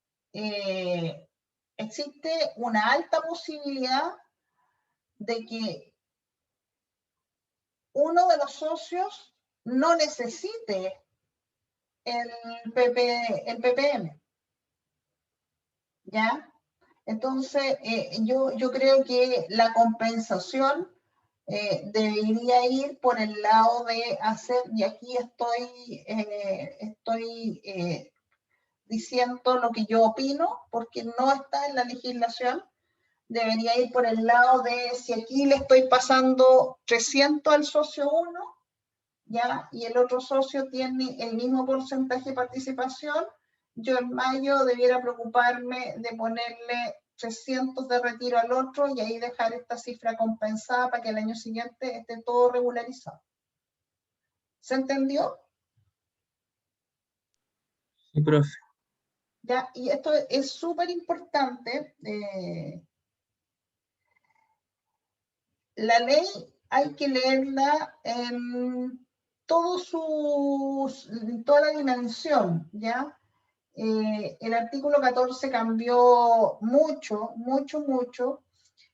existe una alta posibilidad de que uno de los socios no necesite el PPM. ¿Ya? Entonces, yo creo que la compensación debería ir por el lado de hacer, y aquí estoy diciendo lo que yo opino, porque no está en la legislación, debería ir por el lado de si aquí le estoy pasando 300 al socio 1, ¿ya? Y el otro socio tiene el mismo porcentaje de participación, yo en mayo debiera preocuparme de ponerle 300 de retiro al otro y ahí dejar esta cifra compensada para que el año siguiente esté todo regularizado. ¿Se entendió? Sí, profe. Ya, y esto es súper importante. La ley hay que leerla en toda la dimensión, ¿ya? El artículo 14 cambió mucho,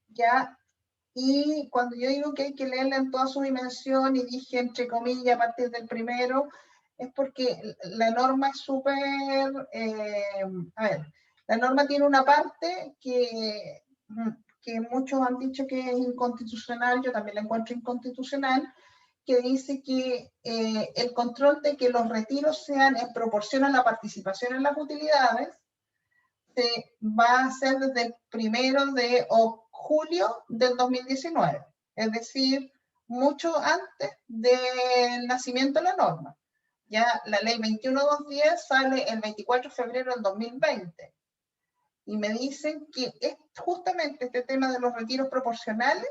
¿ya? Y cuando yo digo que hay que leerla en toda su dimensión, y dije entre comillas a partir del primero, es porque la norma es súper, a ver, la norma tiene una parte que muchos han dicho que es inconstitucional, yo también la encuentro inconstitucional, que dice que el control de que los retiros sean en proporción a la participación en las utilidades se va a hacer desde el 1 de julio del 2019, es decir, mucho antes del nacimiento de la norma. Ya la ley 21210 sale el 24 de febrero del 2020. Y me dicen que es justamente este tema de los retiros proporcionales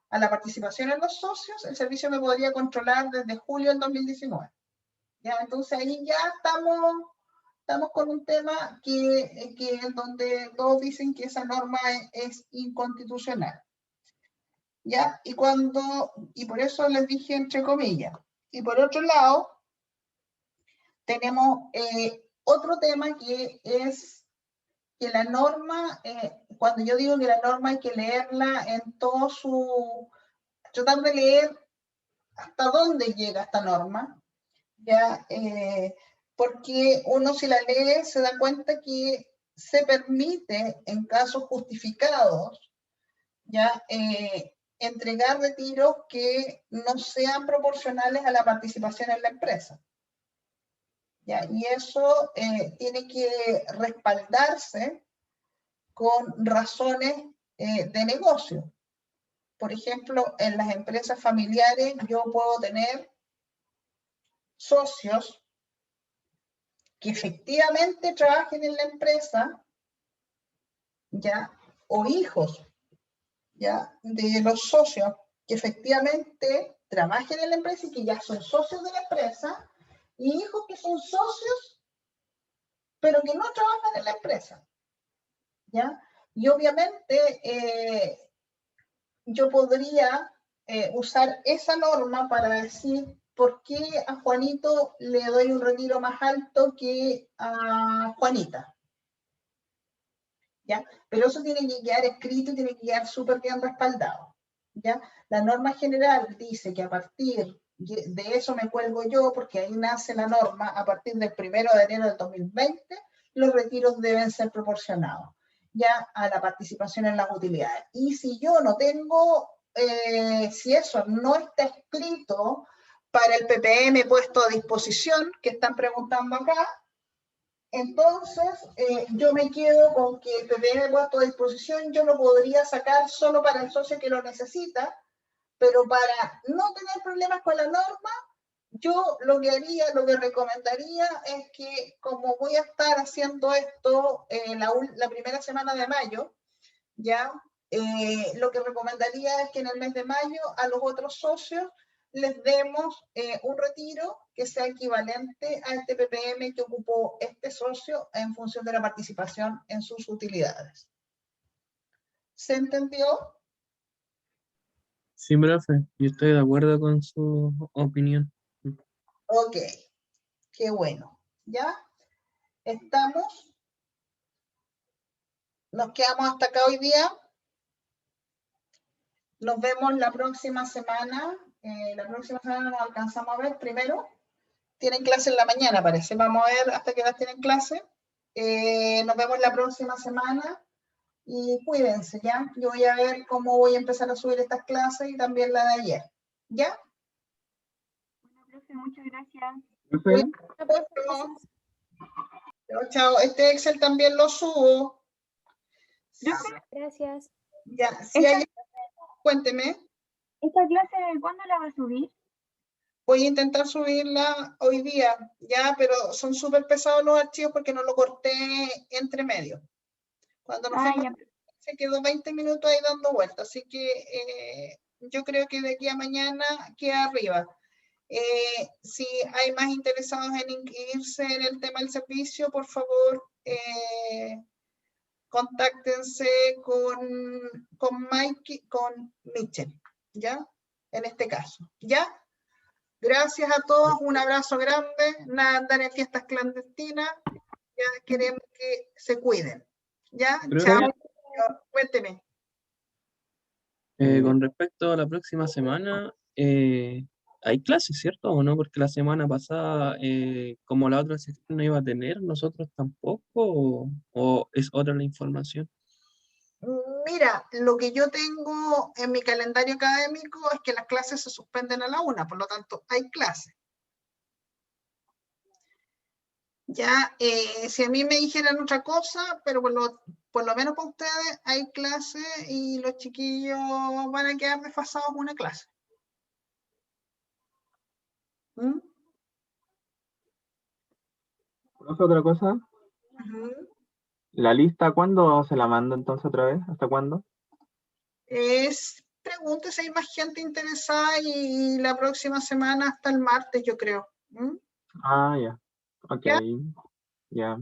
a la participación en los socios, el servicio me podría controlar desde julio del 2019. ¿Ya? Entonces ahí ya estamos estamos con un tema que es donde todos dicen que esa norma es inconstitucional. ¿Ya? Y por eso les dije entre comillas. Y por otro lado, tenemos otro tema que es que la norma, cuando yo digo que la norma hay que leerla en todo su, tratar de leer hasta dónde llega esta norma, ¿ya? Porque uno si la lee se da cuenta que se permite en casos justificados, ¿ya? Entregar retiros que no sean proporcionales a la participación en la empresa. ¿Ya? Y eso tiene que respaldarse con razones de negocio. Por ejemplo, en las empresas familiares yo puedo tener socios que efectivamente trabajen en la empresa, ¿ya? O hijos, ¿ya? De los socios que efectivamente trabajen en la empresa y que ya son socios de la empresa, y hijos que son socios, pero que no trabajan en la empresa, ¿ya? Y obviamente yo podría usar esa norma para decir por qué a Juanito le doy un retiro más alto que a Juanita, ¿ya? Pero eso tiene que quedar escrito y tiene que quedar súper bien respaldado, ¿ya? La norma general dice que a partir de eso me cuelgo yo, porque ahí nace la norma, a partir del 1 de enero del 2020, los retiros deben ser proporcionados, ya, a la participación en las utilidades. Y si yo no tengo, si eso no está escrito para el PPM puesto a disposición, que están preguntando acá, entonces yo me quedo con que el PPM puesto a disposición yo lo podría sacar solo para el socio que lo necesita, pero para no tener problemas con la norma, yo lo que haría, lo que recomendaría es que, como voy a estar haciendo esto la primera semana de mayo, ya, lo que recomendaría es que en el mes de mayo a los otros socios les demos un retiro que sea equivalente a este PPM que ocupó este socio en función de la participación en sus utilidades. ¿Se entendió? Sí, profe, yo estoy de acuerdo con su opinión. Ok, qué bueno. ¿Ya? ¿Estamos? ¿Nos quedamos hasta acá hoy día? Nos vemos la próxima semana. La próxima semana nos alcanzamos a ver primero. Tienen clase en la mañana, parece. Vamos a ver hasta qué hora tienen clase. Nos vemos la próxima semana y cuídense, ¿ya? Yo voy a ver cómo voy a empezar a subir estas clases y también la de ayer. ¿Ya? Bueno, profe, muchas gracias. Profe, Chao, chao. Este Excel también lo subo. Profe, Gracias. Ya, si hay... Cuénteme. ¿esta clase cuándo la va a subir? Voy a intentar subirla hoy día, ya, pero son súper pesados los archivos porque no lo corté entre medio. Cuando nos fuimos, Ya. se quedó 20 minutos ahí dando vueltas, así que yo creo que de aquí a mañana queda arriba. Si hay más interesados en inscribirse en el tema del servicio, por favor, contáctense con Mike, con Mitchell, ¿ya? En este caso, ¿ya? Gracias a todos, un abrazo grande, nada andar en fiestas clandestinas, ya queremos que se cuiden, ¿ya? Profe, Chao, cuénteme. con respecto a la próxima semana, hay clases, ¿cierto? ¿O no? Porque la semana pasada, como la otra sección no iba a tener, nosotros tampoco, o es otra la información. Mira, lo que yo tengo en mi calendario académico es que las clases se suspenden a la 1, por lo tanto, hay clases. Ya, si a mí me dijeran otra cosa, pero por lo menos para ustedes hay clase y los chiquillos van a quedar desfasados una clase. ¿Mm? profe, otra cosa. Ujú. ¿La lista cuándo se la mando entonces otra vez? ¿Hasta cuándo? Pregunte si hay más gente interesada y la próxima semana hasta el martes, yo creo. ¿Mm? Ah, ya. Ok. Ya. Ya.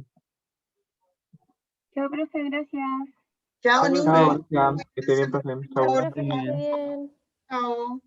Chao, profe, gracias. Chao, Chao, niños. Chao, ya. Que esté bien, profe. Chao. Chao, Profe, que esté bien. chao.